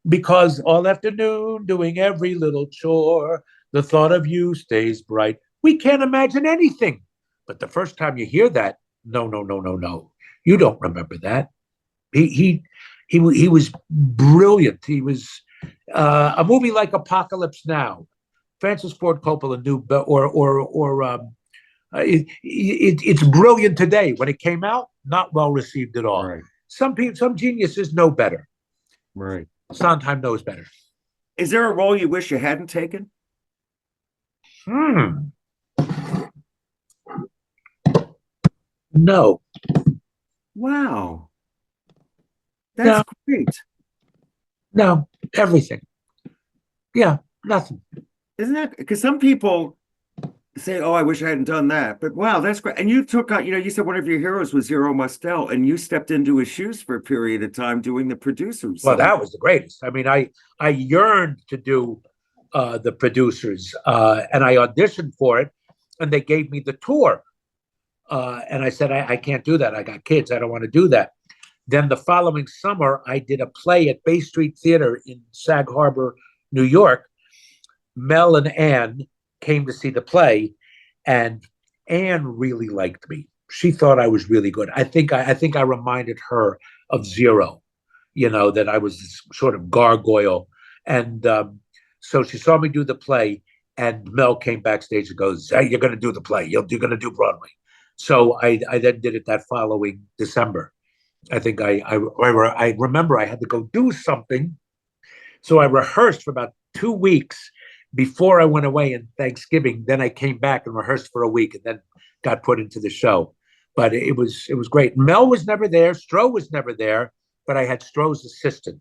because all afternoon doing every little chore, the thought of you stays bright. We can't imagine anything, but the first time you hear that, no. You don't remember that. He was brilliant. He was a movie like Apocalypse Now. Francis Ford Coppola knew, it's brilliant today. When it came out, not well received at all.
Right.
Some geniuses know better.
Right.
Sondheim knows better.
Is there a role you wish you hadn't taken?
No.
Wow. That's great.
No, everything. Yeah, nothing.
Isn't that, because some people say, oh, I wish I hadn't done that. But wow, that's great. And you took out, you said one of your heroes was Zero Mostel, and you stepped into his shoes for a period of time doing the producers.
Well, that was the greatest. I mean, I yearned to do the producers, and I auditioned for it, and they gave me the tour. And I said, I can't do that. I got kids. I don't want to do that. Then the following summer, I did a play at Bay Street Theater in Sag Harbor, New York. Mel and Ann came to see the play, and Ann really liked me. She thought I was really good. I think I reminded her of Zero, that I was this sort of gargoyle. And so she saw me do the play, And Mel came backstage and goes, "Hey, you're going to do the play. You're going to do Broadway." So I then did it that following December. I think I remember I had to go do something. So I rehearsed for about 2 weeks before I went away in Thanksgiving. Then I came back and rehearsed for a week and then got put into the show. But it was great. Mel was never there. Stroh was never there, but I had Stroh's assistant.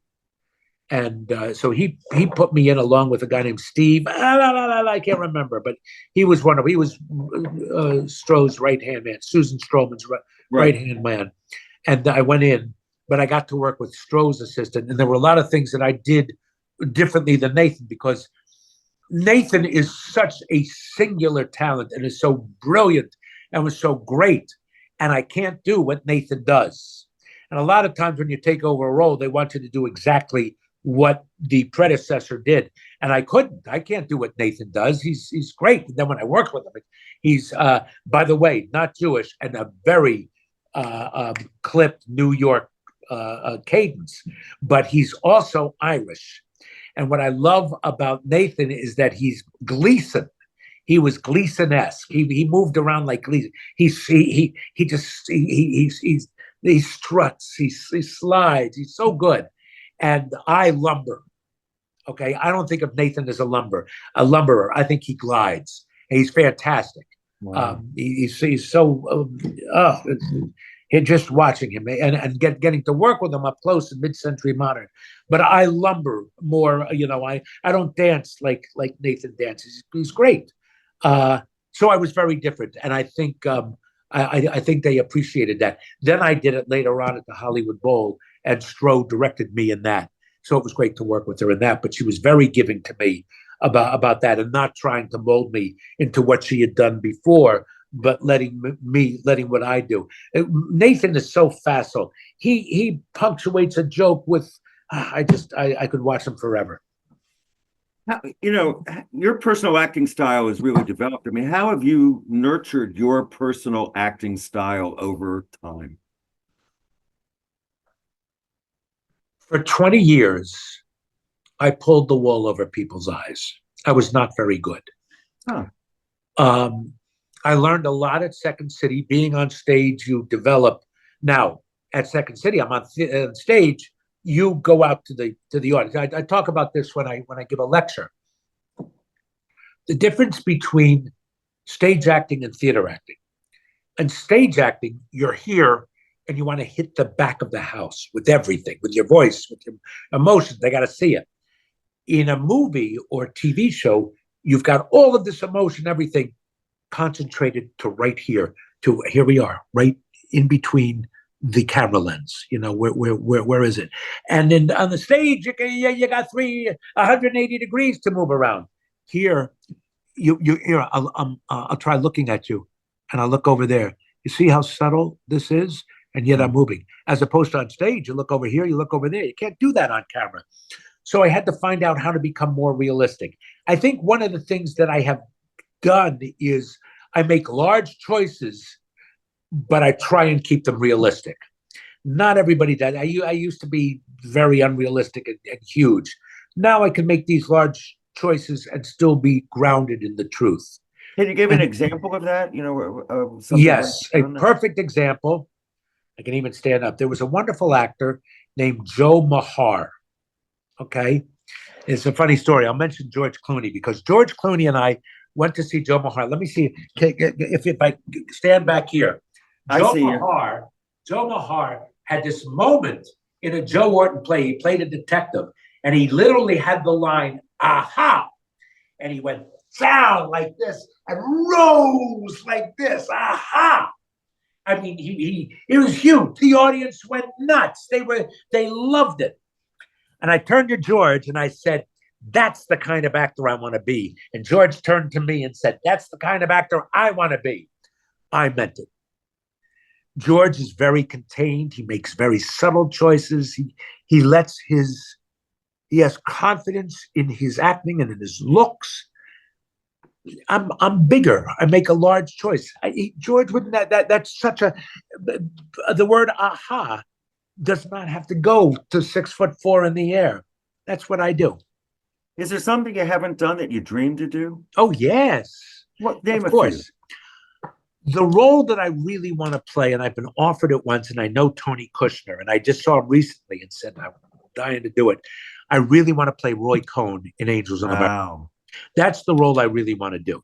And so he put me in along with a guy named Steve. I can't remember, but he was Stroh's right hand man, Susan Stroman's right hand man. And I went in, but I got to work with Stroh's assistant, and there were a lot of things that I did differently than Nathan, because Nathan is such a singular talent and is so brilliant and was so great, and I can't do what Nathan does. And a lot of times when you take over a role, they want you to do exactly what the predecessor did, and I couldn't. I can't do what Nathan does. He's great. And then when I worked with him, he's by the way, not Jewish, and a very clipped New York cadence, but he's also Irish. And what I love about Nathan is that he's Gleason. He was Gleason-esque. He moved around like Gleason. He struts. He slides. He's so good. And I lumber. Okay, I don't think of Nathan as a lumberer. I think he glides. And he's fantastic. Wow. He's so just watching him and getting to work with him up close in mid-century modern. But I lumber more. I don't dance like Nathan dances. He's great. So I was very different, and I think I think they appreciated that. Then I did it later on at the Hollywood Bowl, and Stroh directed me in that. So it was great to work with her in that. But she was very giving to me about that, and not trying to mold me into what she had done before, but letting what I do. Nathan is so facile. He punctuates a joke with, I could watch him forever.
Your personal acting style is really developed. I mean, how have you nurtured your personal acting style over time?
For 20 years, I pulled the wool over people's eyes. I was not very good.
Huh.
I learned a lot at Second City. Being on stage, you develop. Now, at Second City, I'm on stage. You go out to the audience. I talk about this when I give a lecture. The difference between stage acting and theater acting. And stage acting, you're here and you want to hit the back of the house with everything, with your voice, with your emotions. They got to see it. In a movie or TV show, you've got all of this emotion, everything concentrated to right here. To here we are, right in between the camera lens. Where is it? And then on the stage, you got 180 degrees to move around. Here, I'll try looking at you, and I'll look over there. You see how subtle this is, and yet I'm moving. As opposed to on stage, you look over here, you look over there. You can't do that on camera. So I had to find out how to become more realistic. I think one of the things that I have done is I make large choices, but I try and keep them realistic. Not everybody does. I used to be very unrealistic and huge. Now I can make these large choices and still be grounded in the truth.
Can you give an example of that?
Yes, a perfect example. I can even stand up. There was a wonderful actor named Joe Mahar. Okay, it's a funny story. I'll mention George Clooney because George Clooney and I went to see Joe Mahar. Let me see if I stand back here. Joe Mahar had this moment in a Joe Orton play. He played a detective, and he literally had the line, "Aha!" And he went down like this and rose like this. Aha! I mean, it was huge. The audience went nuts. They loved it. And I turned to George and I said, "That's the kind of actor I want to be." And George turned to me and said, "That's the kind of actor I want to be." I meant it. George is very contained. He makes very subtle choices. He has confidence in his acting and in his looks. I'm bigger. I make a large choice. George wouldn't. That's such a. The word "aha" does not have to go to 6'4" in the air. That's what I do.
Is there something you haven't done that you dream to do?
Oh, yes,
What, name
of
a few.
course. The role that I really want to play, and I've been offered it once, and I know Tony Kushner, and I just saw him recently and said, I'm dying to do it. I really want to play Roy Cohn in Angels in America.
Wow.
That's the role I really want to do.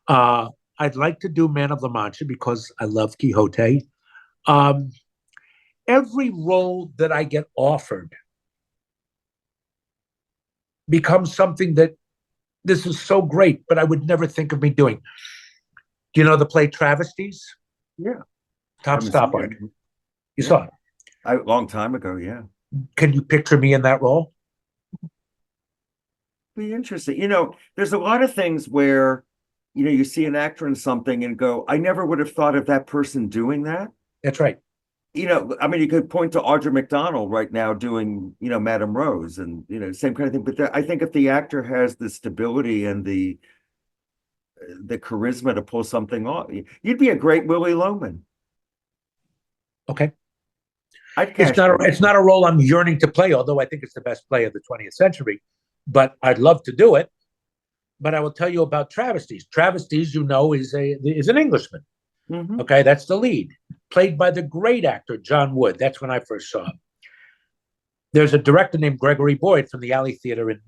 I'd like to do Man of La Mancha because I love Quixote. Every role that I get offered becomes something that this is so great, but I would never think of me doing. Do you know the play Travesties?
Yeah.
Tom
Haven't seen
Stoppard.
it.
You
Yeah.
saw it.
A long time ago, yeah.
Can you picture me in that role?
Be interesting. You know, there's a lot of things where, you know, you see an actor in something and go, I never would have thought of that person doing that.
That's right.
You know, I mean, you could point to Audra McDonald right now doing, you know, Madame Rose and, you know, same kind of thing. But I think if the actor has the stability and the charisma to pull something off, you'd be a great Willie Loman.
Okay.
I'd
It's
cast
not
you.
it's not a role I'm yearning to play, although I think it's the best play of the 20th century. But I'd love to do it. But I will tell you about Travesties. Travesties, you know, is an Englishman.
Mhm.
Okay, that's the lead, played by the great actor John Wood. That's when I first saw him. There's a director named Gregory Boyd from the Alley Theater in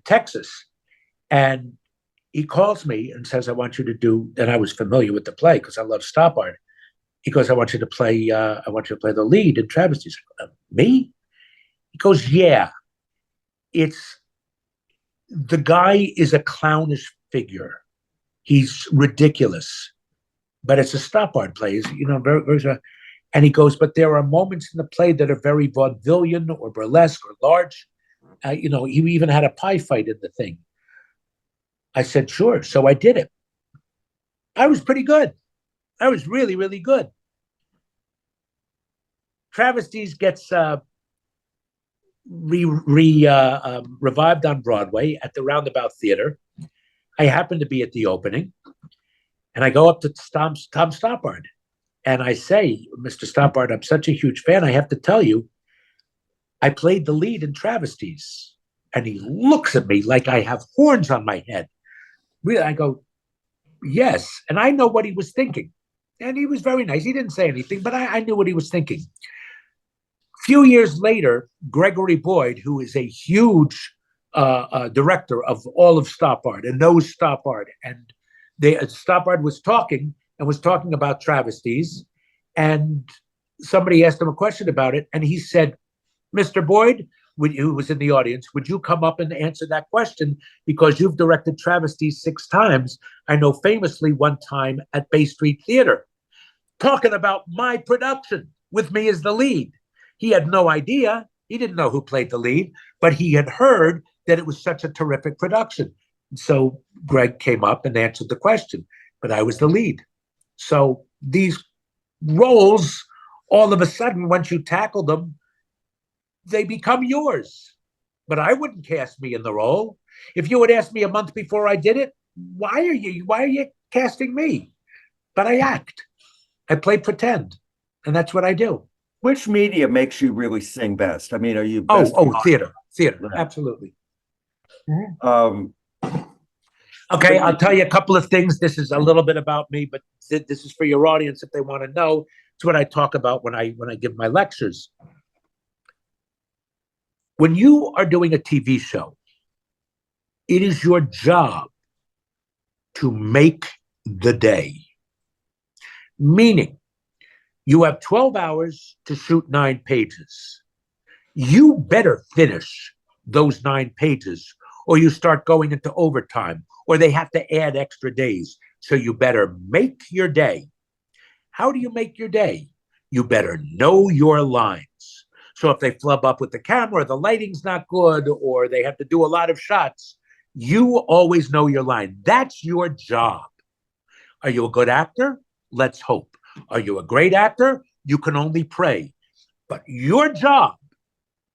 Texas, and he calls me and says, "I want you to do." And I was familiar with the play because I love Stoppard. He goes, "I want you to play. I want you to play the lead in Travesties." Me? He goes, "Yeah." It's the guy is a clownish figure. He's ridiculous, but it's a Stoppard play. You know, very, and he goes, but there are moments in the play that are very vaudevillian or burlesque or large. You know, he even had a pie fight in the thing. I said, sure. So I did it. I was pretty good. I was really, really good. Travesties gets revived on Broadway at the Roundabout Theater. I happened to be at the opening, and I go up to Tom Stoppard, and I say, Mr. Stoppard, I'm such a huge fan. I have to tell you, I played the lead in Travesties. And he looks at me like I have horns on my head. Really, I go, yes. And I know what he was thinking. And he was very nice. He didn't say anything, but I knew what he was thinking. A few years later, Gregory Boyd, who is a huge director of all of Stoppard and knows Stoppard, and Stoppard was talking about Travesties, and somebody asked him a question about it, and he said, Mr. Boyd, who was in the audience, would you come up and answer that question? Because you've directed Travesties 6 times. I know famously one time at Bay Street Theater, talking about my production with me as the lead. He had no idea. He didn't know who played the lead, but he had heard that it was such a terrific production. So Greg came up and answered the question, but I was the lead. So these roles, all of a sudden, once you tackle them, they become yours. But I wouldn't cast me in the role. If you had asked me a month before I did it, why are you casting me? But I act. I play pretend. And that's what I do.
Which media makes you really sing best? I mean, are you best?
Theater,
Yeah.
absolutely.
Okay,
I'll tell you a couple of things. This is a little bit about me, but this is for your audience if they want to know. It's what I talk about when I give my lectures. When you are doing a TV show, it is your job to make the day. Meaning, you have 12 hours to shoot 9 pages. You better finish those 9 pages, or you start going into overtime, or they have to add extra days. So you better make your day. How do you make your day? You better know your lines. So if they flub up with the camera, the lighting's not good, or they have to do a lot of shots, you always know your line. That's your job. Are you a good actor? Let's hope. Are you a great actor? You can only pray. But your job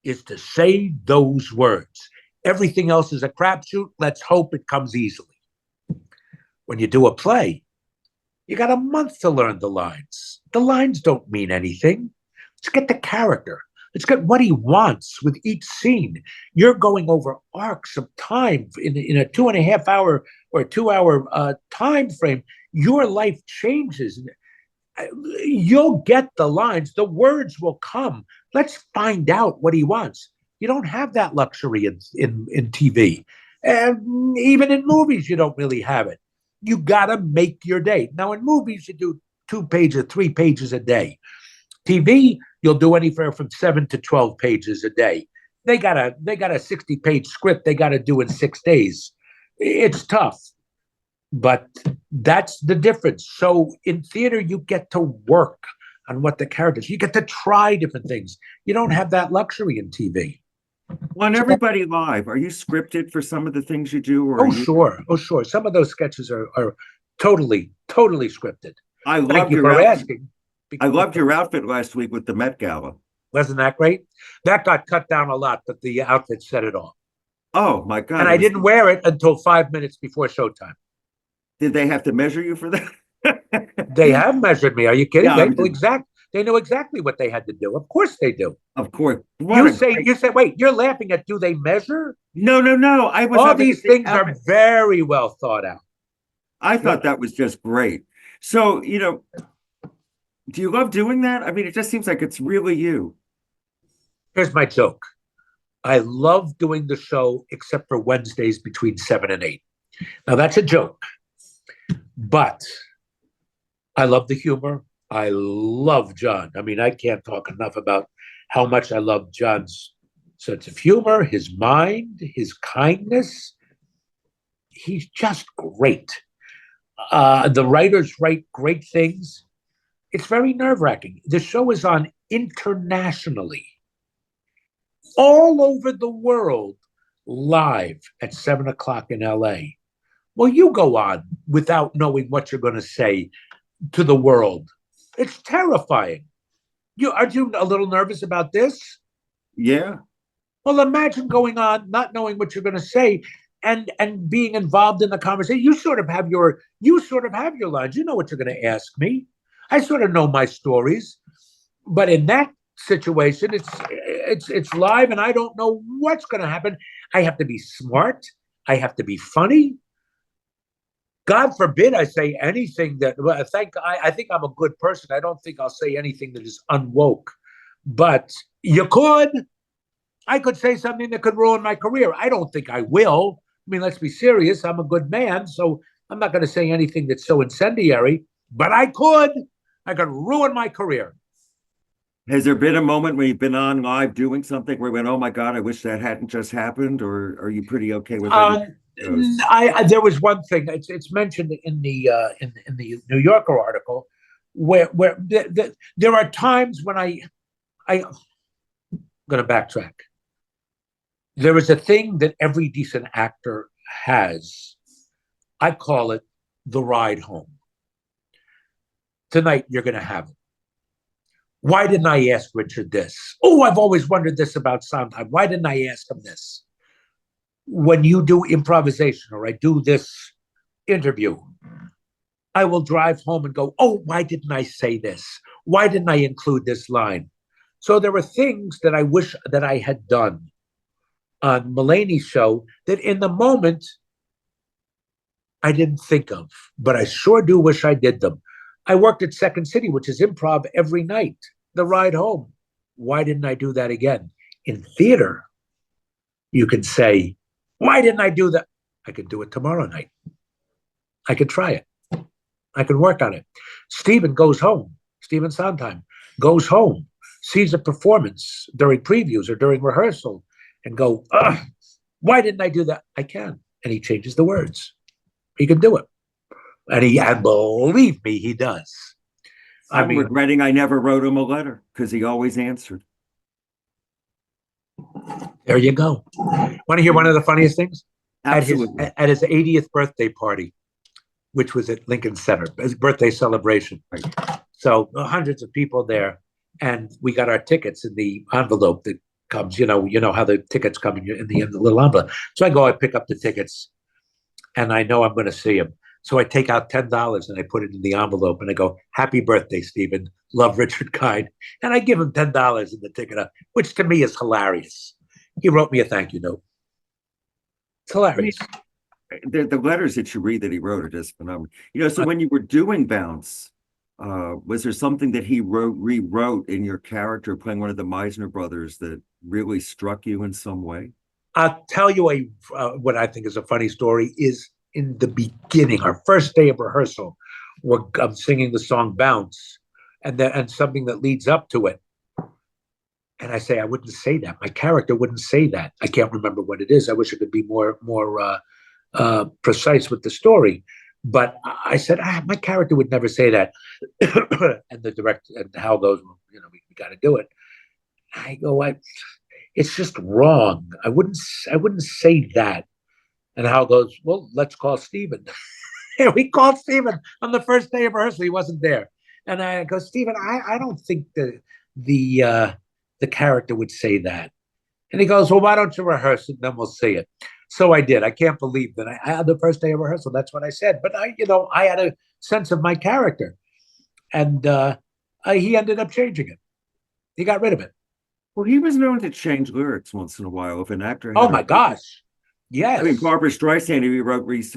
is to say those words. Everything else is a crapshoot. Let's hope it comes easily. When you do a play, you got a month to learn the lines. The lines don't mean anything. Let's get the character. Let's get what he wants with each scene. You're going over arcs of time in a 2.5 hour or 2 hour time frame. Your life changes. You'll get the lines. The words will come. Let's find out what he wants. You don't have that luxury in TV. And even in movies, you don't really have it. You got to make your day. Now, in movies, you do 2 pages, 3 pages a day. TV, you'll do anywhere from 7 to 12 pages a day. They got a 60-page script they got to do in 6 days. It's tough, but that's the difference. So in theater, you get to work on what the characters. You get to try different things. You don't have that luxury in TV.
Well, and Everybody Live, are you scripted for some of the things you do? Or
Oh, sure. Oh, sure. Some of those sketches are totally scripted.
I
Thank
loved
you
your
for
outfit.
asking.
I loved your outfit last week with the Met Gala.
Wasn't that great? That got cut down a lot, but the outfit set it off.
Oh my God.
And I didn't wear it until 5 minutes before showtime.
Did they have to measure you for that?
They have measured me. Are you kidding?
Yeah,
They know exactly what they had to do. Of course they do.
Of course.
You say, wait, you're laughing at, do they measure?
No. I was
All these things are very well thought out.
I thought that was just great. So, do you love doing that? I mean, it just seems like it's really you.
Here's my joke. I love doing the show except for Wednesdays between 7 and 8. Now that's a joke, but I love the humor. I love John. I mean, I can't talk enough about how much I love John's sense of humor, his mind, his kindness. He's just great. The writers write great things. It's very nerve-wracking. The show is on internationally, all over the world, live at 7 o'clock in LA. Well, you go on without knowing what you're going to say to the world. It's terrifying. Aren't you a little nervous about this?
Yeah.
Well, imagine going on, not knowing what you're going to say, and being involved in the conversation. You sort of have your lines. You know what you're going to ask me. I sort of know my stories, but in that situation, it's live, and I don't know what's going to happen. I have to be smart. I have to be funny. God forbid I say anything that. I think I'm a good person. I don't think I'll say anything that is unwoke. But you could. I could say something that could ruin my career. I don't think I will. I mean, let's be serious. I'm a good man, so I'm not going to say anything that's so incendiary. But I could. I could ruin my career.
Has there been a moment when you've been on live doing something where you went, "Oh my God, I wish that hadn't just happened," or are you pretty okay with it?
There was one thing. It's mentioned in the New Yorker article where there are times when I'm going to backtrack. There is a thing that every decent actor has. I call it the ride home. Tonight, you're going to have it. Why didn't I ask Richard this? Oh, I've always wondered this about Sondheim. Why didn't I ask him this? When you do improvisation or I do this interview, I will drive home and go, oh, why didn't I say this? Why didn't I include this line? So there were things that I wish that I had done on Mulaney's show that in the moment I didn't think of, but I sure do wish I did them. I worked at Second City, which is improv every night, the ride home. Why didn't I do that again? In theater, you can say, why didn't I do that? I could do it tomorrow night. I could try it. I could work on it. Steven Sondheim goes home, sees a performance during previews or during rehearsal and go, why didn't I do that? I can. And he changes the words. He can do it. And believe me, he does.
I'm regretting I never wrote him a letter because he always answered.
There you go. Want to hear one of the funniest things?
Absolutely.
At his 80th birthday party, which was at Lincoln Center, his birthday celebration. So hundreds of people there, and we got our tickets in the envelope that comes. You know how the tickets come in the little envelope. So I pick up the tickets, and I know I'm going to see him. So I take out $10 and I put it in the envelope and I go, "Happy birthday, Steven. Love, Richard Kind." And I give him $10 in the ticket, which to me is hilarious. He wrote me a thank you note. It's hilarious.
The letters that you read that he wrote are just phenomenal. So when you were doing Bounce, was there something that he rewrote in your character playing one of the Meisner brothers that really struck you in some way?
I'll tell you what I think is a funny story is in the beginning, our first day of rehearsal, I'm singing the song Bounce and something that leads up to it. And I say, I wouldn't say that. My character wouldn't say that. I can't remember what it is. I wish I could be more precise with the story. But I said, my character would never say that. And the director, and Hal goes, well, we got to do it. I go, it's just wrong. I wouldn't say that. And Hal goes, well, let's call Steven. And we called Steven on the first day of rehearsal. He wasn't there. And I go, Steven, I don't think the character would say that. And he goes, well, why don't you rehearse it, and then we'll see it. So I did. I can't believe that I had the first day of rehearsal. That's what I said. But I had a sense of my character. And he ended up changing it. He got rid of it.
Well, he was known to change lyrics once in a while. If an actor
Oh my gosh. Yes.
I mean, Barbara Streisand, he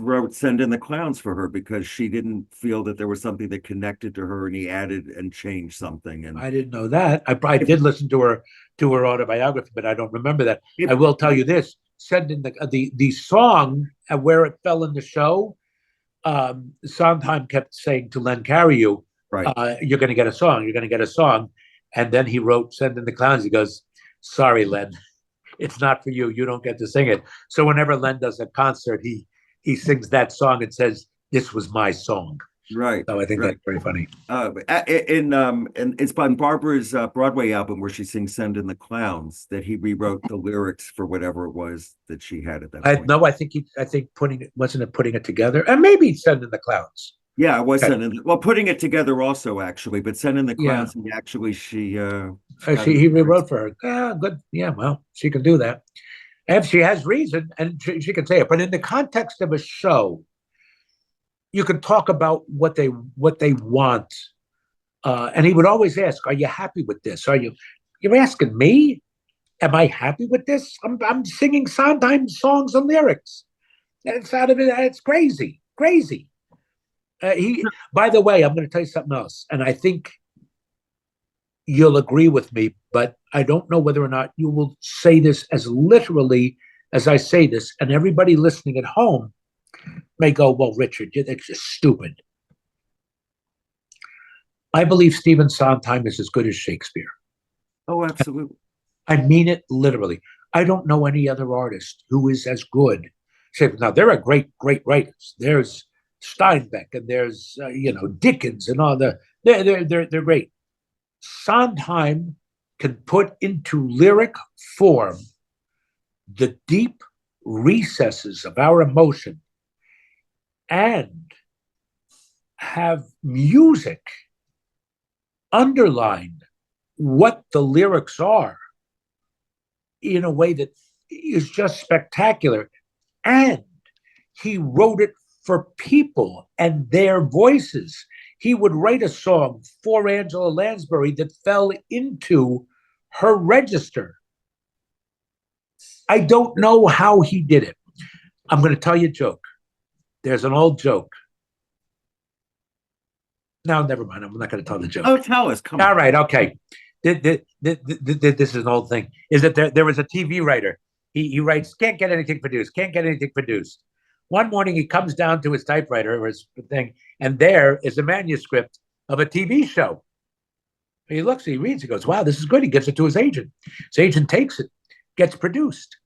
wrote Send in the Clowns for her because she didn't feel that there was something that connected to her, and he added and changed something. And
I didn't know that. I did listen to her autobiography, but I don't remember that. I will tell you this: Send in the song and where it fell in the show. Sondheim kept saying to Len Cariou,
right,
"You're going to get a song. You're going to get a song." And then he wrote "Send in the Clowns." He goes, "Sorry, Len. It's not for you. You don't get to sing it." So whenever Len does a concert, he sings that song and says, "This was my song."
Right.
So I think that's very funny.
And it's on Barbara's Broadway album where she sings "Send in the Clowns" that he rewrote the lyrics for whatever it was that she had at that point.
No, I think putting it together, and maybe "Send in the Clowns."
Yeah, it was
Okay.
putting it together also, actually, but "Send in the Clowns,"
Yeah.
actually he
rewrote for her. Yeah, good. Yeah, well, she can do that. If she has reason, and she can say it. But in the context of a show, you can talk about what they want. And he would always ask, "Are you happy with this? You're asking me? Am I happy with this? I'm singing Sondheim songs and lyrics. It's out of it. It's crazy, crazy." By the way, I'm going to tell you something else, and I think you'll agree with me, but I don't know whether or not you will say this as literally as I say this, and everybody listening at home may go, "Well, Richard, that's just stupid." I believe Stephen Sondheim is as good as Shakespeare.
Oh, absolutely.
I mean it literally. I don't know any other artist who is as good. Now, there are great writers. There's Steinbeck and there's Dickens and all they're great. Sondheim can put into lyric form the deep recesses of our emotion and have music underline what the lyrics are in a way that is just spectacular. And he wrote it for people and their voices. He would write a song for Angela Lansbury that fell into her register. I don't know how he did it. I'm going to tell you a joke. There's an old joke. No, never mind. I'm not going to tell the joke.
Oh, tell us. Come on.
All right. Okay. This is an old thing. Is that there was a TV writer. He writes, can't get anything produced. One morning he comes down to his typewriter or his thing, and there is a manuscript of a TV show. He looks, he reads, he goes, "Wow, this is good." He gives it to his agent. His agent takes it, gets produced.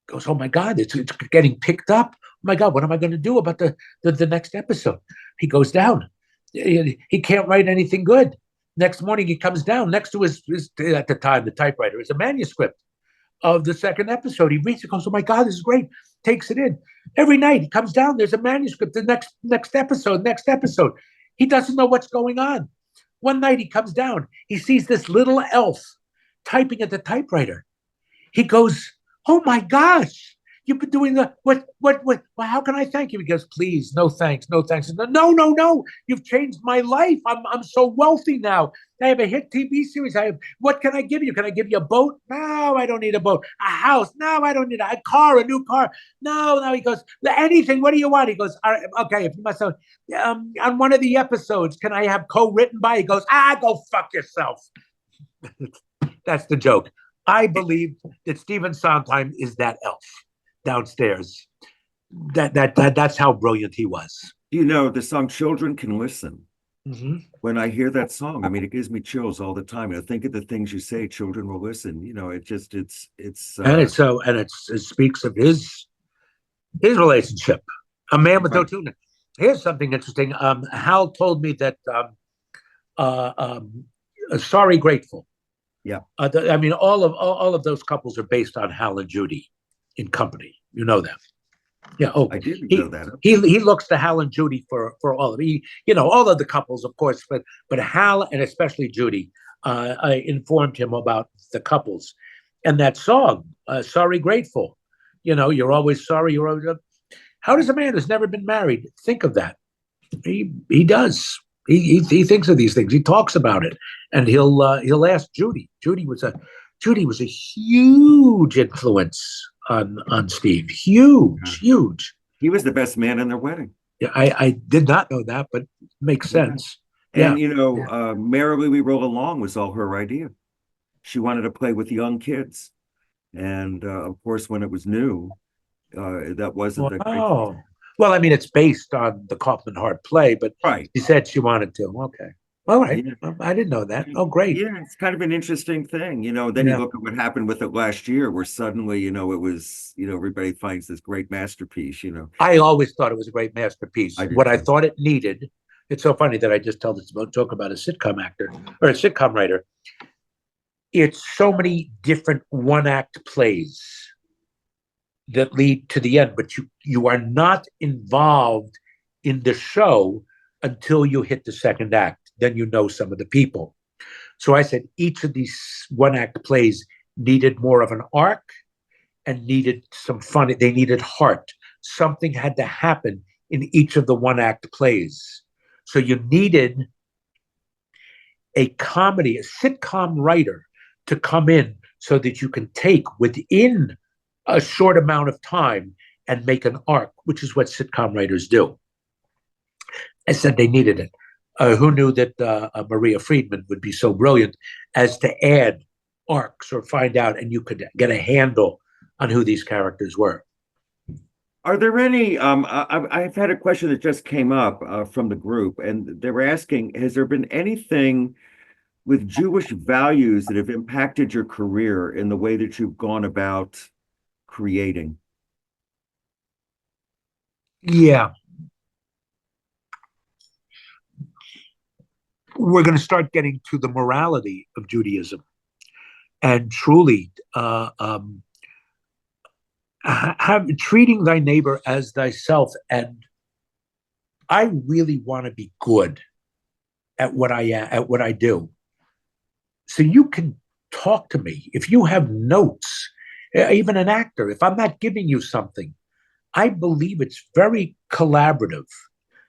Goes, "Oh my God, it's getting picked up. Oh my God, what am I going to do about the next episode?" He goes down. He can't write anything good. Next morning he comes down. Next to his at the time, the typewriter is a manuscript of the second episode. He reads it, goes, "Oh my God, this is great." Takes it in. Every night he comes down, there's a manuscript, the next episode. He doesn't know what's going on. One night he comes down, he sees this little elf typing at the typewriter. He goes, "Oh my gosh, You've been doing the what? Well, how can I thank you? He goes, please, no thanks, no thanks. No. You've changed my life. I'm so wealthy now. I have a hit TV series. What can I give you? Can I give you a boat? No, I don't need a boat. A house? No, I don't need a car, a new car. No. He goes, anything. What do you want? He goes, all right, okay. If you must have, on one of the episodes, can I have co-written by? He goes, go fuck yourself. That's the joke. I believe that Stephen Sondheim is that elf downstairs. That's how brilliant he was.
You know, the song Children Can Listen.
Mm-hmm.
When I hear that song, I mean, it gives me chills all the time. I think of the things you say, children will listen. You know, it
speaks of his relationship. A man with no tune. Here's something interesting. Hal told me that Sorry Grateful.
Yeah.
I mean, all of those couples are based on Hal and Judy in Company. You know that. Yeah. Oh,
I didn't know that.
He looks to Hal and Judy for all of it. All of the couples, of course, but Hal and especially Judy informed him about the couples. And that song, Sorry Grateful. You're always sorry. How does a man who's never been married think of that? He does. He thinks of these things. He talks about it, and he'll ask Judy. Judy was a huge influence on Steve. Huge.
He was the best man in their wedding.
Yeah, I did not know that, but makes sense.
And Merrily We Roll Along was all her idea. She wanted to play with young kids, and of course, when it was new, that wasn't the great.
Well, I mean, it's based on the Kaufman Hart play, but she said she wanted to. Okay. All right. Yeah. I didn't know that. Oh, great.
Yeah, it's kind of an interesting thing. Then you look at what happened with it last year, where suddenly, it was, everybody finds this great masterpiece,
I always thought it was a great masterpiece. I thought it needed, it's so funny that I just tell this joke about a sitcom actor or a sitcom writer. It's so many different one-act plays that lead to the end, but you are not involved in the show until you hit the second act. Then you know some of the people. So I said each of these one-act plays needed more of an arc and needed some fun. They needed heart. Something had to happen in each of the one-act plays. So you needed a sitcom writer to come in so that you can take within a short amount of time and make an arc, which is what sitcom writers do. I said they needed it. Who knew that Maria Friedman would be so brilliant as to add arcs or find out, and you could get a handle on who these characters were.
Are there any, I've had a question that just came up from the group, and they were asking, has there been anything with Jewish values that have impacted your career in the way that you've gone about creating?
Yeah. We're going to start getting to the morality of Judaism, and truly treating thy neighbor as thyself. And I really want to be good at what I do. So you can talk to me if you have notes. Even an actor, if I'm not giving you something, I believe it's very collaborative.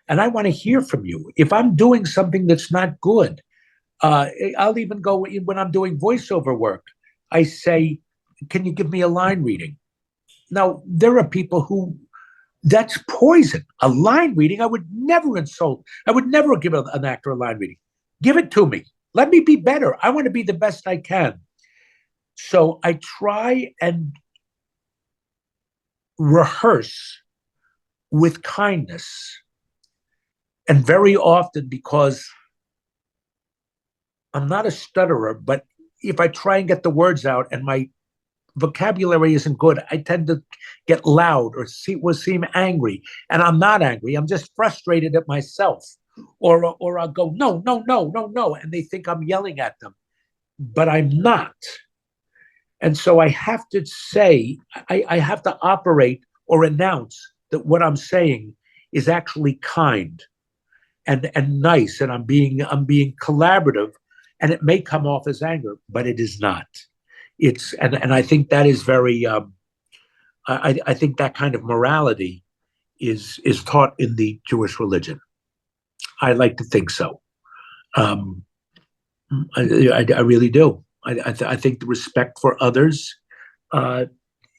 And I want to hear from you. If I'm doing something that's not good, I'll even go when I'm doing voiceover work. I say, can you give me a line reading? Now, there are people who, that's poison. A line reading, I would never insult. I would never give an actor a line reading. Give it to me. Let me be better. I want to be the best I can. So I try and rehearse with kindness. And very often, because I'm not a stutterer, but if I try and get the words out and my vocabulary isn't good, I tend to get loud or seem angry. And I'm not angry. I'm just frustrated at myself. Or I'll go, no. And they think I'm yelling at them. But I'm not. And so I have to say, I have to operate or announce that what I'm saying is actually kind and nice, and I'm being collaborative, and it may come off as anger, but it is not. And I think that is very I think that kind of morality is taught in the Jewish religion. I like to think so. Um, I really do. I think the respect for others uh,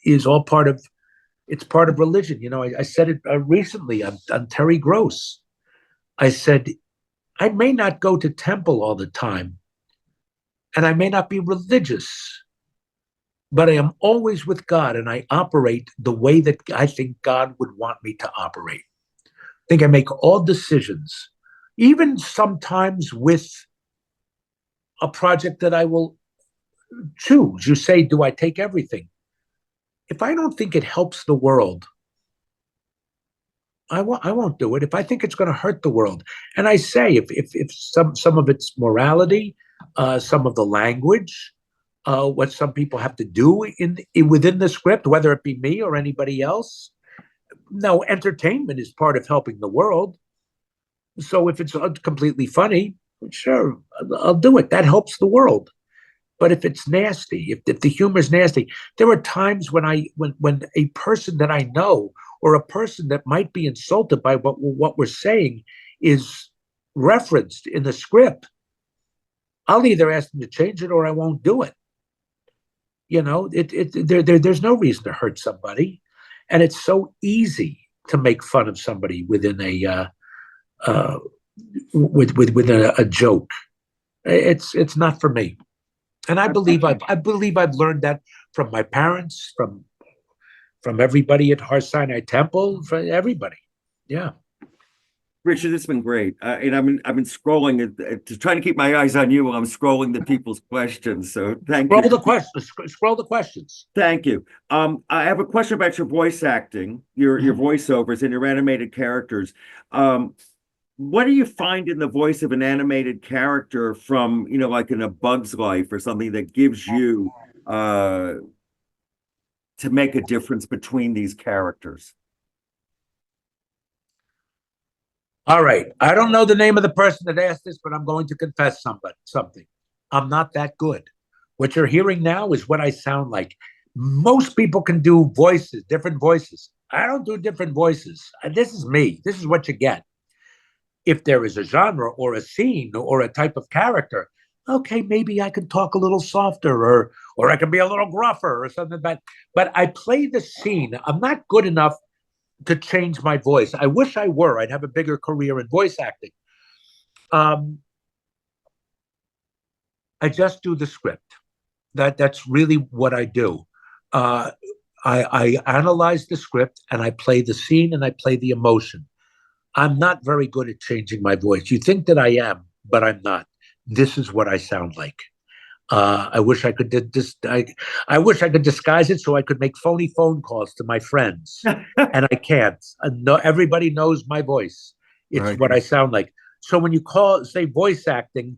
is all part of it's part of religion. You know, I said it recently on Terry Gross. I said I may not go to temple all the time, and I may not be religious, but I am always with God, and I operate the way that I think God would want me to operate. I think I make all decisions, even sometimes with a project that I will choose. You say, do I take everything? If I don't think it helps the world, I won't do it. If I think it's going to hurt the world, and I say, if some of it's morality, some of the language, what some people have to do within the script, whether it be me or anybody else. No, entertainment is part of helping the world. So if it's completely funny, sure, I'll do it. That helps the world. But if it's nasty, if the humor is nasty, there are times when a person that I know or a person that might be insulted by what we're saying is referenced in the script, I'll either ask them to change it or I won't do it. You know, there's no reason to hurt somebody, and it's so easy to make fun of somebody within within a joke. It's not for me. And I believe I've learned that from my parents, from everybody at Har Sinai Temple, from everybody. Yeah.
Richard, this has been great. And I've been scrolling to trying to keep my eyes on you while I'm scrolling the people's questions. So thank you.
Scroll the questions.
Thank you. I have a question about your voice acting, your voiceovers and your animated characters. What do you find in the voice of an animated character from, like in A Bug's Life or something that gives you to make a difference between these characters?
All right. I don't know the name of the person that asked this, but I'm going to confess something. I'm not that good. What you're hearing now is what I sound like. Most people can do voices, different voices. I don't do different voices. This is me. This is what you get. If there is a genre or a scene or a type of character, okay, maybe I can talk a little softer or I can be a little gruffer or something. But I play the scene. I'm not good enough to change my voice. I wish I were. I'd have a bigger career in voice acting. I just do the script. That's really what I do. I analyze the script and I play the scene and I play the emotion. I'm not very good at changing my voice. You think that I am, but I'm not. This is what I sound like. I wish I could I wish I could disguise it so I could make phony phone calls to my friends, and I can't. No, everybody knows my voice. It's
Right.
what I sound like. So when you say voice acting,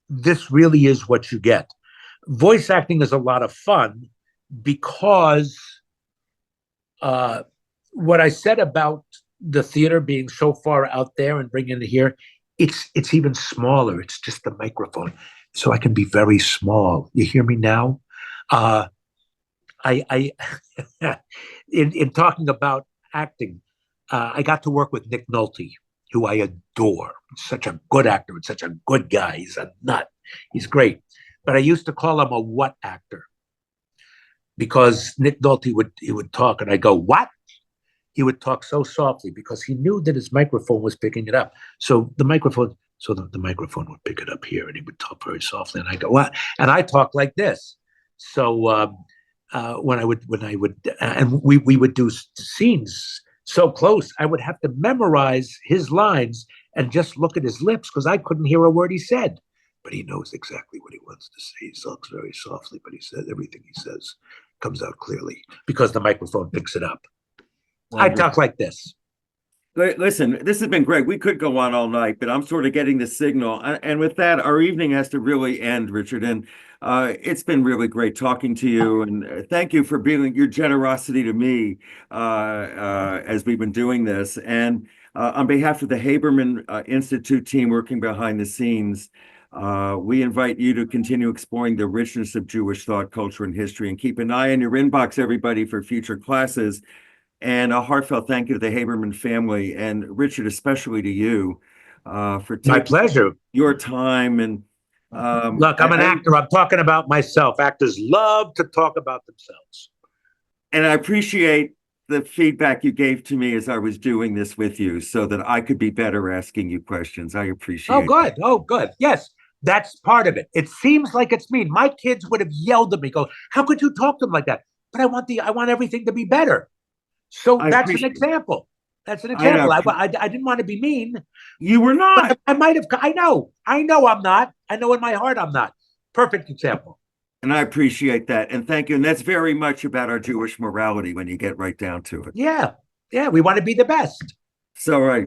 this really is what you get. Voice acting is a lot of fun because what I said about the theater being so far out there and bringing it here, it's even smaller. It's just the microphone, so I can be very small. You hear me now? I in talking about acting, I got to work with Nick Nolte, who I adore. Such a good actor and such a good guy. He's a nut. He's great. But I used to call him a what actor because Nick Nolte would talk and I go, what? He would talk so softly because he knew that his microphone was picking it up. So the microphone would pick it up here and he would talk very softly. And I go, what? And I talk like this. So when I would, and we would do scenes so close, I would have to memorize his lines and just look at his lips because I couldn't hear a word he said. But he knows exactly what he wants to say. He talks very softly, but he says everything he says comes out clearly because the microphone picks it up. I talk like this.
Listen, this has been great. We could go on all night, but I'm sort of getting the signal. And with that, our evening has to really end, Richard. And it's been really great talking to you. And thank you for being your generosity to me as we've been doing this. And on behalf of the Haberman Institute team working behind the scenes, We invite you to continue exploring the richness of Jewish thought, culture, and history, and keep an eye on your inbox, everybody, for future classes. And a heartfelt thank you to the Haberman family, and Richard, especially to you, for
My
taking
pleasure.
your time. And
Look, I'm an actor. I'm talking about myself. Actors love to talk about themselves.
And I appreciate the feedback you gave to me as I was doing this with you, so that I could be better asking you questions. I appreciate
Oh, good.
that.
Oh, good. Yes, that's part of it. It seems like it's mean. My kids would have yelled at me, go, how could you talk to them like that? But I want everything to be better. So
I
that's an
appreciate-
example. That's an
I know.
example. I didn't want to be mean,
You were not.
but I might have. I know I'm not. I know in my heart I'm not. Perfect example.
And I appreciate that. And thank you. And that's very much about our Jewish morality when you get right down to it.
Yeah. Yeah. We want to be the best.
So, right.